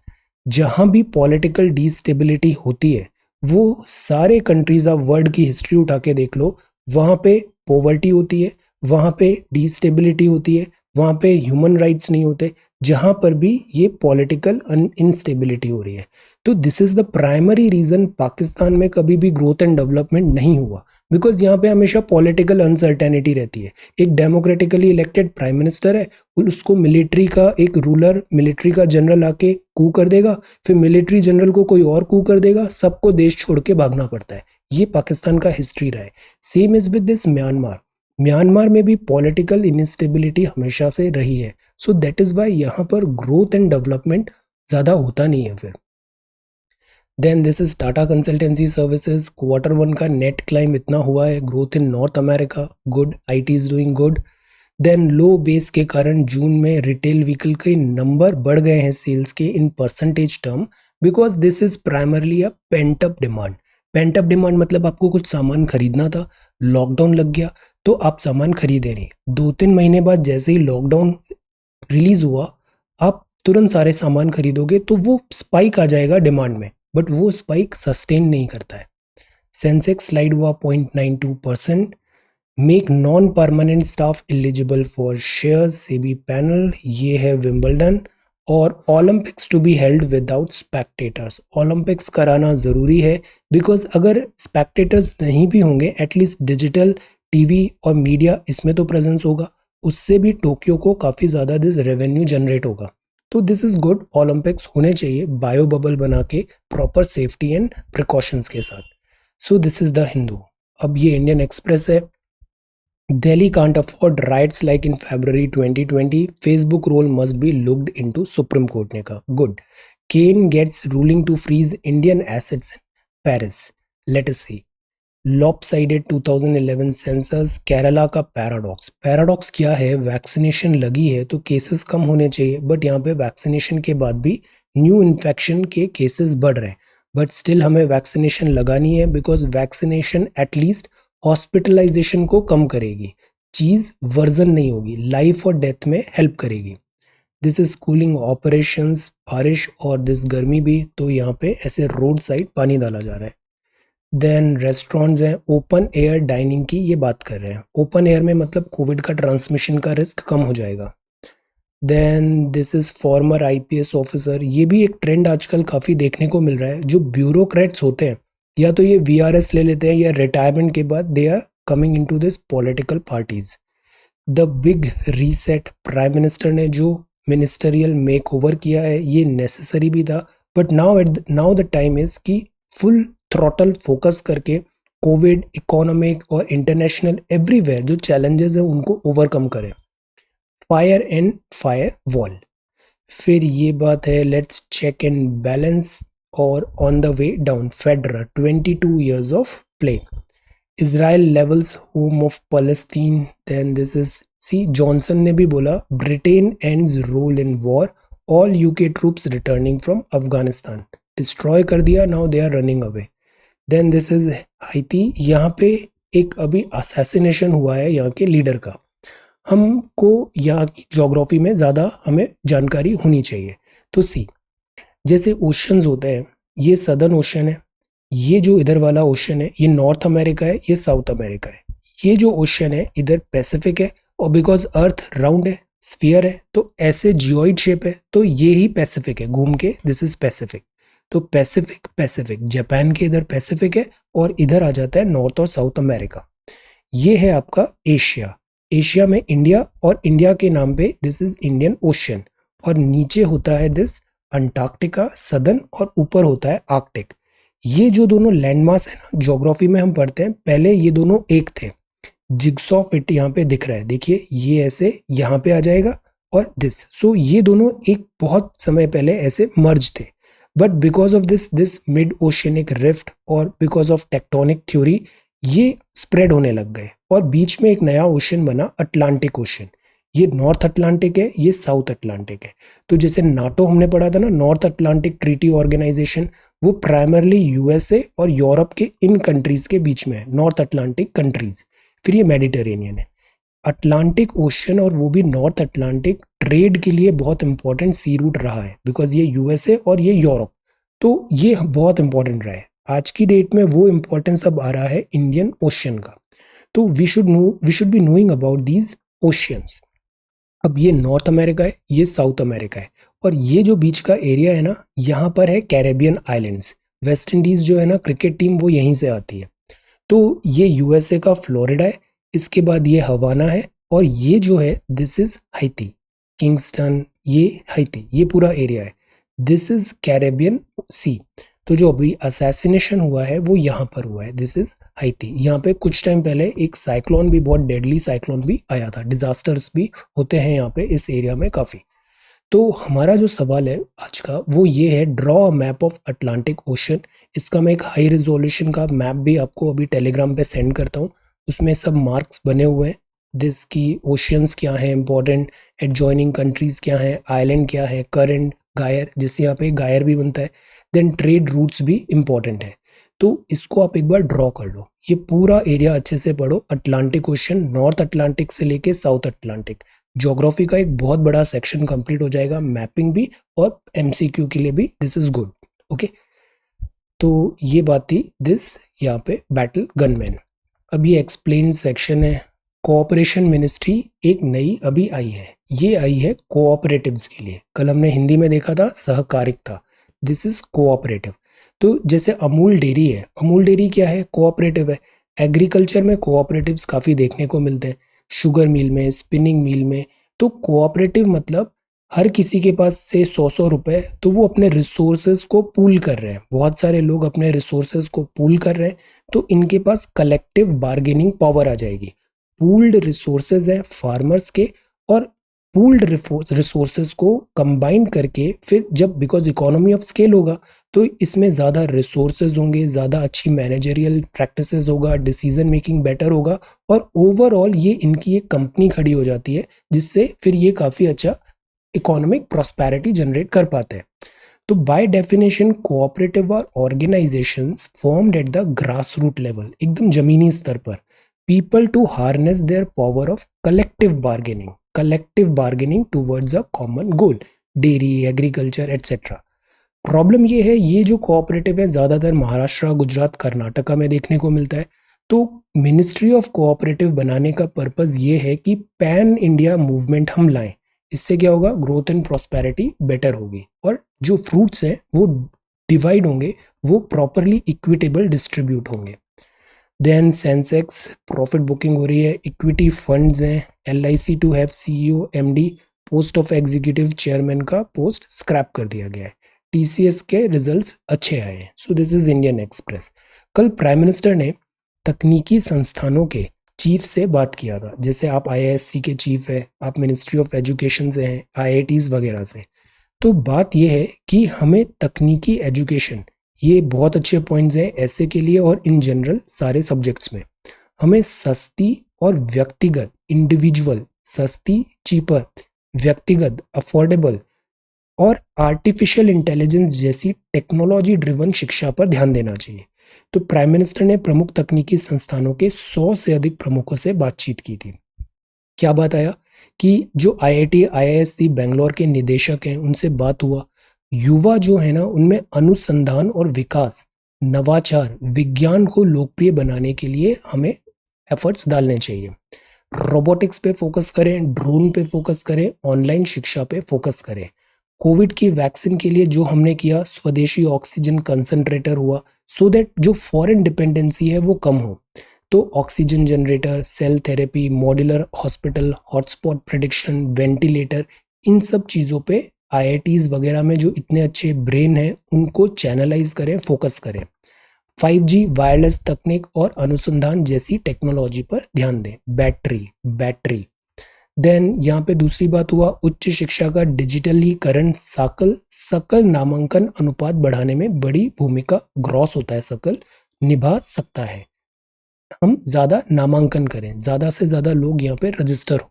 जहां भी पॉलिटिकल डिस्टेबिलिटी होती है, वो सारे कंट्रीज ऑफ वर्ल्ड की हिस्ट्री उठा के देख लो, वहां पे पॉवर्टी होती है, वहां पे डिस्टेबिलिटी होती है, वहां पे ह्यूमन राइट्स नहीं होते, जहां पर भी ये पॉलिटिकल इनस्टेबिलिटी हो रही है। तो this is the primary reason Pakistan में कभी भी ग्रोथ एंड डेवलपमेंट नहीं हुआ। बिकॉज यहाँ पे हमेशा पॉलिटिकल अनसर्टेनिटी रहती है। एक डेमोक्रेटिकली इलेक्टेड प्राइम मिनिस्टर है, उसको मिलिट्री का एक रूलर, मिलिट्री का जनरल आके कू कर देगा, फिर मिलिट्री जनरल को कोई और कू कर देगा, सबको देश छोड़ के भागना पड़ता है। ये पाकिस्तान का हिस्ट्री रहा है। Same is with this Myanmar. Myanmar में भी पॉलिटिकल इनस्टेबिलिटी हमेशा से रही है। सो दैट इज वाई यहाँ पर ग्रोथ एंड डेवलपमेंट ज़्यादा होता नहीं है। फिर then this is Tata consultancy services. Q1 का नेट क्लाइम इतना हुआ है, growth in North America good, IT is doing good. Then low base के कारण जून में रिटेल व्हीकल के नंबर बढ़ गए हैं सेल्स के in percentage term, because this is primarily a pent up demand. Pent up demand मतलब आपको कुछ सामान खरीदना था, लॉकडाउन लग गया तो आप सामान खरीदे नहीं, 2-3 महीने बाद जैसे ही लॉकडाउन रिलीज हुआ आप तुरंत सारे सामान खरीदोगे तो वो स्पाइक आ जाएगा डिमांड में, बट वो स्पाइक सस्टेन नहीं करता है। सेंसेक्स स्लाइड हुआ 0.92%। Make non permanent staff eligible for shares, SEBI panel, ये है विंबलडन। और Olympics to be held without spectators. Olympics कराना ज़रूरी है, बिकॉज अगर स्पेक्टेटर्स नहीं भी होंगे एटलीस्ट डिजिटल टीवी और मीडिया इसमें तो प्रेजेंस होगा, उससे भी टोक्यो को काफ़ी ज़्यादा दिस रेवेन्यू जनरेट होगा। तो दिस इज़ गुड, ओलंपिक्स होने चाहिए बायो बबल बना के प्रॉपर सेफ्टी एंड प्रिकॉशंस के साथ। So this is the Hindu. अब ये इंडियन एक्सप्रेस है। Delhi can't afford riots like in February 2020. Facebook role must be looked into. Supreme Court ने कहा good. Kane gets ruling to freeze Indian assets in Paris. Let us see. Lopsided 2011 census. Kerala का paradox. Paradox क्या है? Vaccination लगी है तो cases कम होने चाहिए, बट यहाँ पे वैक्सीनेशन के बाद भी न्यू इन्फेक्शन के केसेस बढ़ रहे हैं, बट स्टिल हमें वैक्सीनेशन लगानी है, बिकॉज वैक्सीनेशन एटलीस्ट हॉस्पिटलाइजेशन को कम करेगी, चीज़ वर्जन नहीं होगी, लाइफ और डेथ में हेल्प करेगी। This is cooling operations. बारिश और दिस गर्मी भी, तो यहाँ पे ऐसे रोड साइड पानी डाला जा रहा है। देन रेस्टोरेंट्स हैं, ओपन एयर डाइनिंग की ये बात कर रहे हैं। ओपन एयर में मतलब कोविड का ट्रांसमिशन का रिस्क कम हो जाएगा। Then this is former IPS officer. ये भी एक ट्रेंड आजकल काफ़ी देखने को मिल रहा है। जो ब्यूरोक्रेट्स होते हैं या तो ये VRS ले लेते हैं या रिटायरमेंट के बाद they are coming into this political parties. The big reset. Prime minister ने जो मिनिस्टरियल मेक ओवर किया है ये नेसेसरी भी था, but now the time is कि फुल थ्रॉटल फोकस करके कोविड, इकोनॉमिक और इंटरनेशनल एवरीवेयर जो चैलेंजेस है उनको ओवरकम करें। Fire and fire wall. फिर ये बात है लेट्स चेक एंड बैलेंस और on the way down. Federer 22 years of play. Israel levels home of Palestine. Then this is see Johnson ने भी बोला Britain ends role in war. All UK troops returning from Afghanistan. Destroy कर दिया, now they are running away. Then this is हाइती। यहाँ पे एक अभी assassination हुआ है यहाँ के लीडर का। हमको यहाँ की ज्योग्राफी में ज़्यादा हमें जानकारी होनी चाहिए। तो सी जैसे ओशंस होते हैं, ये सदर्न ओशन है, ये जो इधर वाला ओशन है ये नॉर्थ अमेरिका है, ये साउथ अमेरिका है। ये जो ओशन है इधर पैसिफिक है, और बिकॉज अर्थ राउंड है, स्फीयर है, तो ऐसे जियोइड शेप है, तो ये ही पैसिफिक है घूम के, दिस इज पैसिफिक। तो पैसिफिक पैसिफिक जापान के इधर पैसिफिक है, और इधर आ जाता है नॉर्थ और साउथ अमेरिका। ये है आपका एशिया। एशिया में इंडिया, और इंडिया के नाम पे दिस इज इंडियन ओशन, और नीचे होता है दिस अंटार्कटिका सदर्न, और ऊपर होता है आर्कटिक। ये जो दोनों लैंडमास है ना, ज्योग्राफी में हम पढ़ते हैं, पहले ये दोनों एक थे। जिग्सॉ फिट यहाँ पे दिख रहा है, देखिए ये ऐसे यहाँ पे आ जाएगा और दिस। सो ये दोनों एक बहुत समय पहले ऐसे मर्ज थे, but because of this mid oceanic rift और बिकॉज ऑफ टेक्टोनिक थ्योरी ये स्प्रेड होने लग गए, और बीच में एक नया ओशन बना, अटलांटिक ओशन। ये नॉर्थ अटलांटिक है, ये साउथ अटलांटिक है। तो जैसे नाटो हमने पढ़ा था ना, नॉर्थ अटलांटिक ट्रीटी ऑर्गेनाइजेशन, वो प्राइमरली USA और यूरोप के इन कंट्रीज के बीच में है, नॉर्थ अटलांटिक कंट्रीज। फिर ये मेडिटेरेनियन है। अटलांटिक ओशन और वो भी नॉर्थ अटलांटिक ट्रेड के लिए बहुत इंपॉर्टेंट सी रूट रहा है, बिकॉज ये USA और ये यूरोप, तो ये बहुत इंपॉर्टेंट रहा है। आज की डेट में वो इंपॉर्टेंस अब आ रहा है इंडियन ओशन का। तो we should be knowing about these oceans. अब ये नॉर्थ अमेरिका है, ये साउथ अमेरिका है, और ये जो बीच का एरिया है ना, यहाँ पर है कैरेबियन आइलैंड्स। वेस्ट इंडीज जो है ना क्रिकेट टीम, वो यहीं से आती है। तो ये यूएसए का फ्लोरिडा है, इसके बाद ये हवाना है, और ये जो है दिस इज हाइती, किंगस्टन, ये हाइती, ये पूरा एरिया है। This is Caribbean sea. तो जो अभी असैसिनेशन हुआ है वो यहाँ पर हुआ है, दिस इज हाइती। यहाँ पे कुछ टाइम पहले एक साइक्लोन भी, बहुत डेडली साइक्लोन भी आया था, डिजास्टर्स भी होते हैं यहाँ पे इस एरिया में काफी। तो हमारा जो सवाल है आज का वो ये है, draw a map of Atlantic ocean. इसका मैं एक हाई रिजोल्यूशन का मैप भी आपको अभी टेलीग्राम पे सेंड करता हूँ, उसमें सब मार्क्स बने हुए हैं। दिस की ओशियंस क्या है इंपॉर्टेंट, एडजॉइनिंग कंट्रीज क्या है, आइलैंड क्या है, करंट, गायर, जिससे यहाँ पे गायर भी बनता है, देन ट्रेड रूट्स भी इंपॉर्टेंट है। तो इसको आप एक बार ड्रॉ कर लो, ये पूरा एरिया अच्छे से पढ़ो, अटलांटिक ओशन, नॉर्थ अटलांटिक से लेके साउथ अटलांटिक। ज्योग्राफी का एक बहुत बड़ा सेक्शन कंप्लीट हो जाएगा, मैपिंग भी और एमसीक्यू के लिए भी दिस इज गुड। ओके, तो ये बात थी दिस यहाँ पे बैटल गनमैन। अब ये एक्सप्लेन सेक्शन है। कोऑपरेशन मिनिस्ट्री एक नई अभी आई है, ये आई है कोऑपरेटिव्स के लिए। कल हमने हिंदी में देखा था सहकारिता, दिस इज कोऑपरेटिव। तो जैसे अमूल डेयरी है, अमूल डेयरी क्या है, कोऑपरेटिव है। एग्रीकल्चर में कोऑपरेटिव्स काफी देखने को मिलते हैं, शुगर मिल में, स्पिनिंग मिल में। तो कोऑपरेटिव मतलब हर किसी के पास से 100-100 रुपए, तो वो अपने रिसोर्सेज को पूल कर रहे हैं, बहुत सारे लोग अपने रिसोर्सेज को पूल कर रहे हैं, तो इनके पास कलेक्टिव बार्गेनिंग पावर आ जाएगी। पूल्ड रिसोर्सेज है फार्मर्स के, और पूल्ड रिसोर्सेज को कंबाइन करके फिर जब, बिकॉज इकोनॉमी ऑफ स्केल होगा, तो इसमें ज़्यादा रिसोर्सेज होंगे, ज़्यादा अच्छी मैनेजरियल प्रैक्टिसेस होगा, डिसीजन मेकिंग बेटर होगा, और ओवरऑल ये इनकी एक कंपनी खड़ी हो जाती है, जिससे फिर ये काफ़ी अच्छा इकोनॉमिक प्रॉस्पेरिटी जनरेट कर पाते हैं। तो by definition cooperative are organisations formed at the grass root level, एकदम जमीनी स्तर पर, people to harness their power of collective bargaining towards a common goal, dairy, agriculture etcetera. Problem ये है, ये जो कोऑपरेटिव है ज़्यादातर महाराष्ट्र, गुजरात, कर्नाटका में देखने को मिलता है। तो मिनिस्ट्री ऑफ कोऑपरेटिव बनाने का पर्पस ये है कि पैन इंडिया मूवमेंट हम लाएं। इससे क्या होगा, ग्रोथ एंड प्रॉस्पेरिटी बेटर होगी, और जो फ्रूट्स हैं वो डिवाइड होंगे, वो प्रॉपरली इक्विटेबल डिस्ट्रीब्यूट होंगे। देन सेंसेक्स प्रॉफिट बुकिंग हो रही है, इक्विटी फंड्स हैं, LIC to have CEO MD, post of executive chairman का पोस्ट स्क्रैप कर दिया गया है। TCS के रिजल्ट्स अच्छे आए हैं। So this is Indian express. कल प्राइम मिनिस्टर ने तकनीकी संस्थानों के चीफ से बात किया था, जैसे आप IISc के चीफ है, आप मिनिस्ट्री ऑफ एजुकेशन से हैं, IITs वगैरह से। तो बात यह है कि हमें तकनीकी एजुकेशन, ये बहुत अच्छे पॉइंट्स हैं ऐसे के लिए और इन जनरल सारे सब्जेक्ट्स में, हमें सस्ती और व्यक्तिगत, इंडिविजुअल, सस्ती, चीपर, व्यक्तिगत, अफोर्डेबल, और आर्टिफिशियल इंटेलिजेंस जैसी टेक्नोलॉजी ड्रिवन शिक्षा पर ध्यान देना चाहिए। तो प्राइम मिनिस्टर ने प्रमुख तकनीकी संस्थानों के 100 से अधिक प्रमुखों से बातचीत की थी। क्या बात आया कि जो IIT IISc बेंगलोर के निदेशक हैं उनसे बात हुआ, युवा जो है ना उनमें अनुसंधान और विकास, नवाचार, विज्ञान को लोकप्रिय बनाने के लिए हमें एफर्ट्स डालने चाहिए। रोबोटिक्स पे फोकस करें, ड्रोन पे फोकस करें, ऑनलाइन शिक्षा पे फोकस करें। कोविड की वैक्सीन के लिए जो हमने किया, स्वदेशी ऑक्सीजन कंसंट्रेटर हुआ, सो दैट जो फॉरेन डिपेंडेंसी है वो कम हो। तो oxygen generator, cell therapy, modular hospital, hotspot prediction, ventilator, इन सब चीज़ों पे IITs वगैरह में जो इतने अच्छे ब्रेन हैं उनको चैनलाइज करें, फोकस करें। 5G वायरलेस तकनीक और अनुसंधान जैसी टेक्नोलॉजी पर ध्यान दें। बैटरी। देन यहाँ पे दूसरी बात हुआ, उच्च शिक्षा का डिजिटलीकरण, सकल नामांकन अनुपात बढ़ाने में बड़ी भूमिका, ग्रॉस होता है सकल, निभा सकता है। हम ज्यादा नामांकन करें, ज्यादा से ज्यादा लोग यहाँ पे रजिस्टर हो।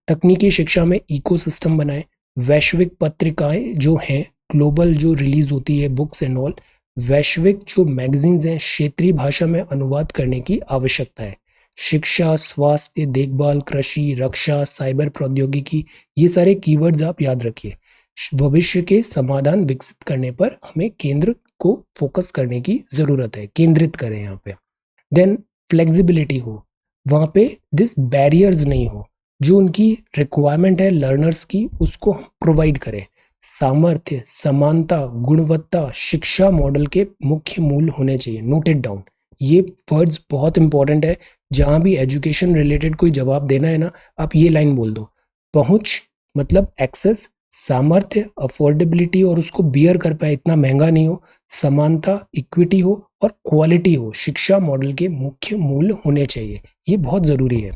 तकनीकी शिक्षा में इकोसिस्टम बनाएं। वैश्विक पत्रिकाएं जो हैं, ग्लोबल जो रिलीज होती है बुक्स एंड ऑल, वैश्विक जो मैगजीन्स हैं, क्षेत्रीय भाषा में अनुवाद करने की आवश्यकता है। शिक्षा, स्वास्थ्य देखभाल, कृषि, रक्षा, साइबर प्रौद्योगिकी, ये सारे कीवर्ड्स आप याद रखिए। भविष्य के समाधान विकसित करने पर हमें केंद्र को फोकस करने की जरूरत है, केंद्रित करें यहाँ पे। देन फ्लेक्सिबिलिटी हो, वहाँ पे दिस बैरियर्स नहीं हो, जो उनकी रिक्वायरमेंट है लर्नर्स की उसको प्रोवाइड करें। सामर्थ्य, समानता, गुणवत्ता शिक्षा मॉडल के मुख्य मूल होने चाहिए, नोटेड डाउन। ये वर्ड्स बहुत इंपॉर्टेंट है। जहां भी एजुकेशन रिलेटेड कोई जवाब देना है ना, आप ये लाइन बोल दो। पहुंच मतलब एक्सेस, सामर्थ्य, अफोर्डेबिलिटी और उसको बियर कर पाए, इतना महंगा नहीं हो, समानता, इक्विटी हो और क्वालिटी हो, शिक्षा मॉडल के मुख्य मूल होने चाहिए। ये बहुत जरूरी है।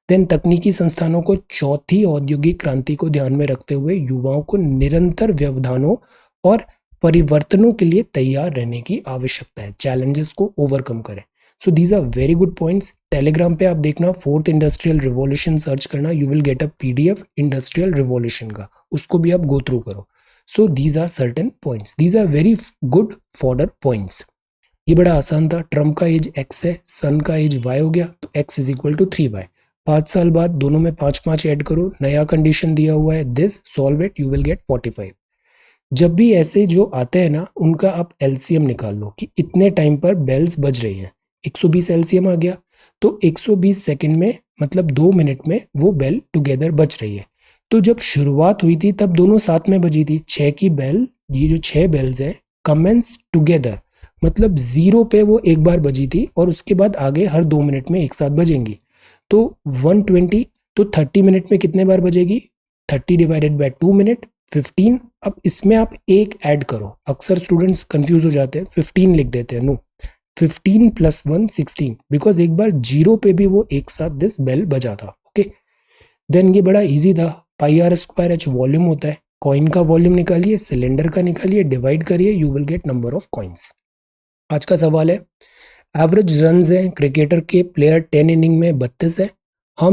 देन तकनीकी संस्थानों को चौथी औद्योगिक क्रांति को ध्यान में रखते हुए युवाओं को निरंतर व्यवधानों और परिवर्तनों के लिए तैयार रहने की आवश्यकता है, चैलेंजेस को ओवरकम करें। So these are very good points. Telegram पे आप देखना, फोर्थ इंडस्ट्रियल रिवॉल्यूशन सर्च करना, you will get a PDF industrial revolution का, उसको भी आप गो थ्रू करो। So these are certain points, these are very good fodder points. ये बड़ा आसान था। ट्रम्प का एज एक्स है, सन का एज वाई हो गया, तो x is equal to 3y। 5 साल बाद दोनों में 5 5 ऐड करो, नया कंडीशन दिया हुआ है this, solve it, you will gate 45। जब भी ऐसे जो आते हैं ना, उनका आप एलसीएम निकाल लो कि इतने टाइम पर बेल्स बज रही हैं। 120 एलसीएम आ गया, तो 120 सेकंड में मतलब 2 मिनट में वो बेल टुगेदर बज रही है। तो जब शुरुआत हुई थी तब दोनों साथ में बजी थी। 6 की बेल, ये जो 6 बेल्स है, कमेंस टुगेदर, मतलब 0 पे वो एक बार बजी थी और उसके बाद आगे हर 2 मिनट में एक साथ बजेंगी। तो 120, तो 30 मिनट में कितने बार बजेगी? 30 डिवाइडेड बाय 2 मिनट, 15। अब इसमें आप एक ऐड करो, अक्सर स्टूडेंट्स कंफ्यूज हो जाते हैं, 15 लिख देते हैं। नो, 15 + 1 16, बिकॉज एक बार 0 पे भी वो एक साथ दिस बेल बजा था। ओके, देन ये बड़ा इजी था। πr² वॉल्यूम होता है, कॉइन का वॉल्यूम निकालिए, सिलेंडर का निकालिए, डिवाइड करिए, you will gate number of coins. आज का सवाल है, एवरेज रन्स है क्रिकेटर के प्लेयर 10 इनिंग में 32 है। How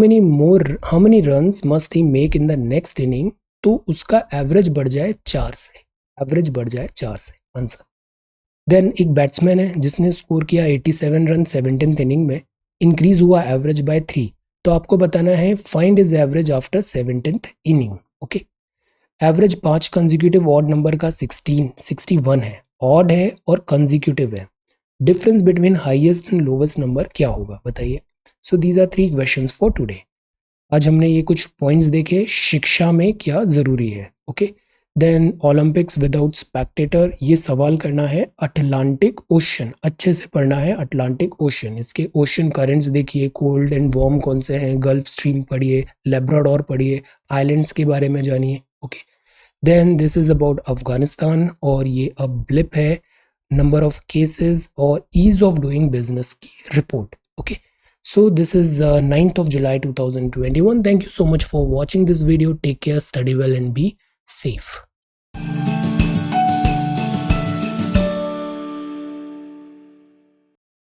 many runs must he make in the next inning, तो उसका एवरेज बढ़ जाए 4 से, एवरेज बढ़ जाए 4 से, आंसर। देन एक बैट्समैन है जिसने स्कोर किया 87 रन 17th इनिंग में, इंक्रीज हुआ एवरेज बाय 3, तो आपको बताना है find is average after 17th inning. Okay, average 5 consecutive odd number का 61 है, ऑड है और कंजिक्यूटिव है। Difference between highest and lowest number क्या होगा, बताइए। So these are 3 questions for today. आज हमने ये कुछ पॉइंट्स देखे, शिक्षा में क्या जरूरी है। Okay, then Olympics without spectator, ये सवाल करना है अटलांटिक ओशन, अच्छे से पढ़ना है अटलांटिक ओशन। इसके ओशन करेंट्स देखिए, कोल्ड एंड वार्म कौन से हैं, गल्फ स्ट्रीम पढ़िए, लेब्राडोर पढ़िए, आइलैंड्स के बारे में जानिए। Okay, then this is about Afghanistan, और ये अब ब्लिप है, नंबर ऑफ केसेस और ईज ऑफ डूइंग बिजनेस की रिपोर्ट। ओके, so this is 9th of July 2021. Thank you so much for watching this video. Take care, study well and be safe.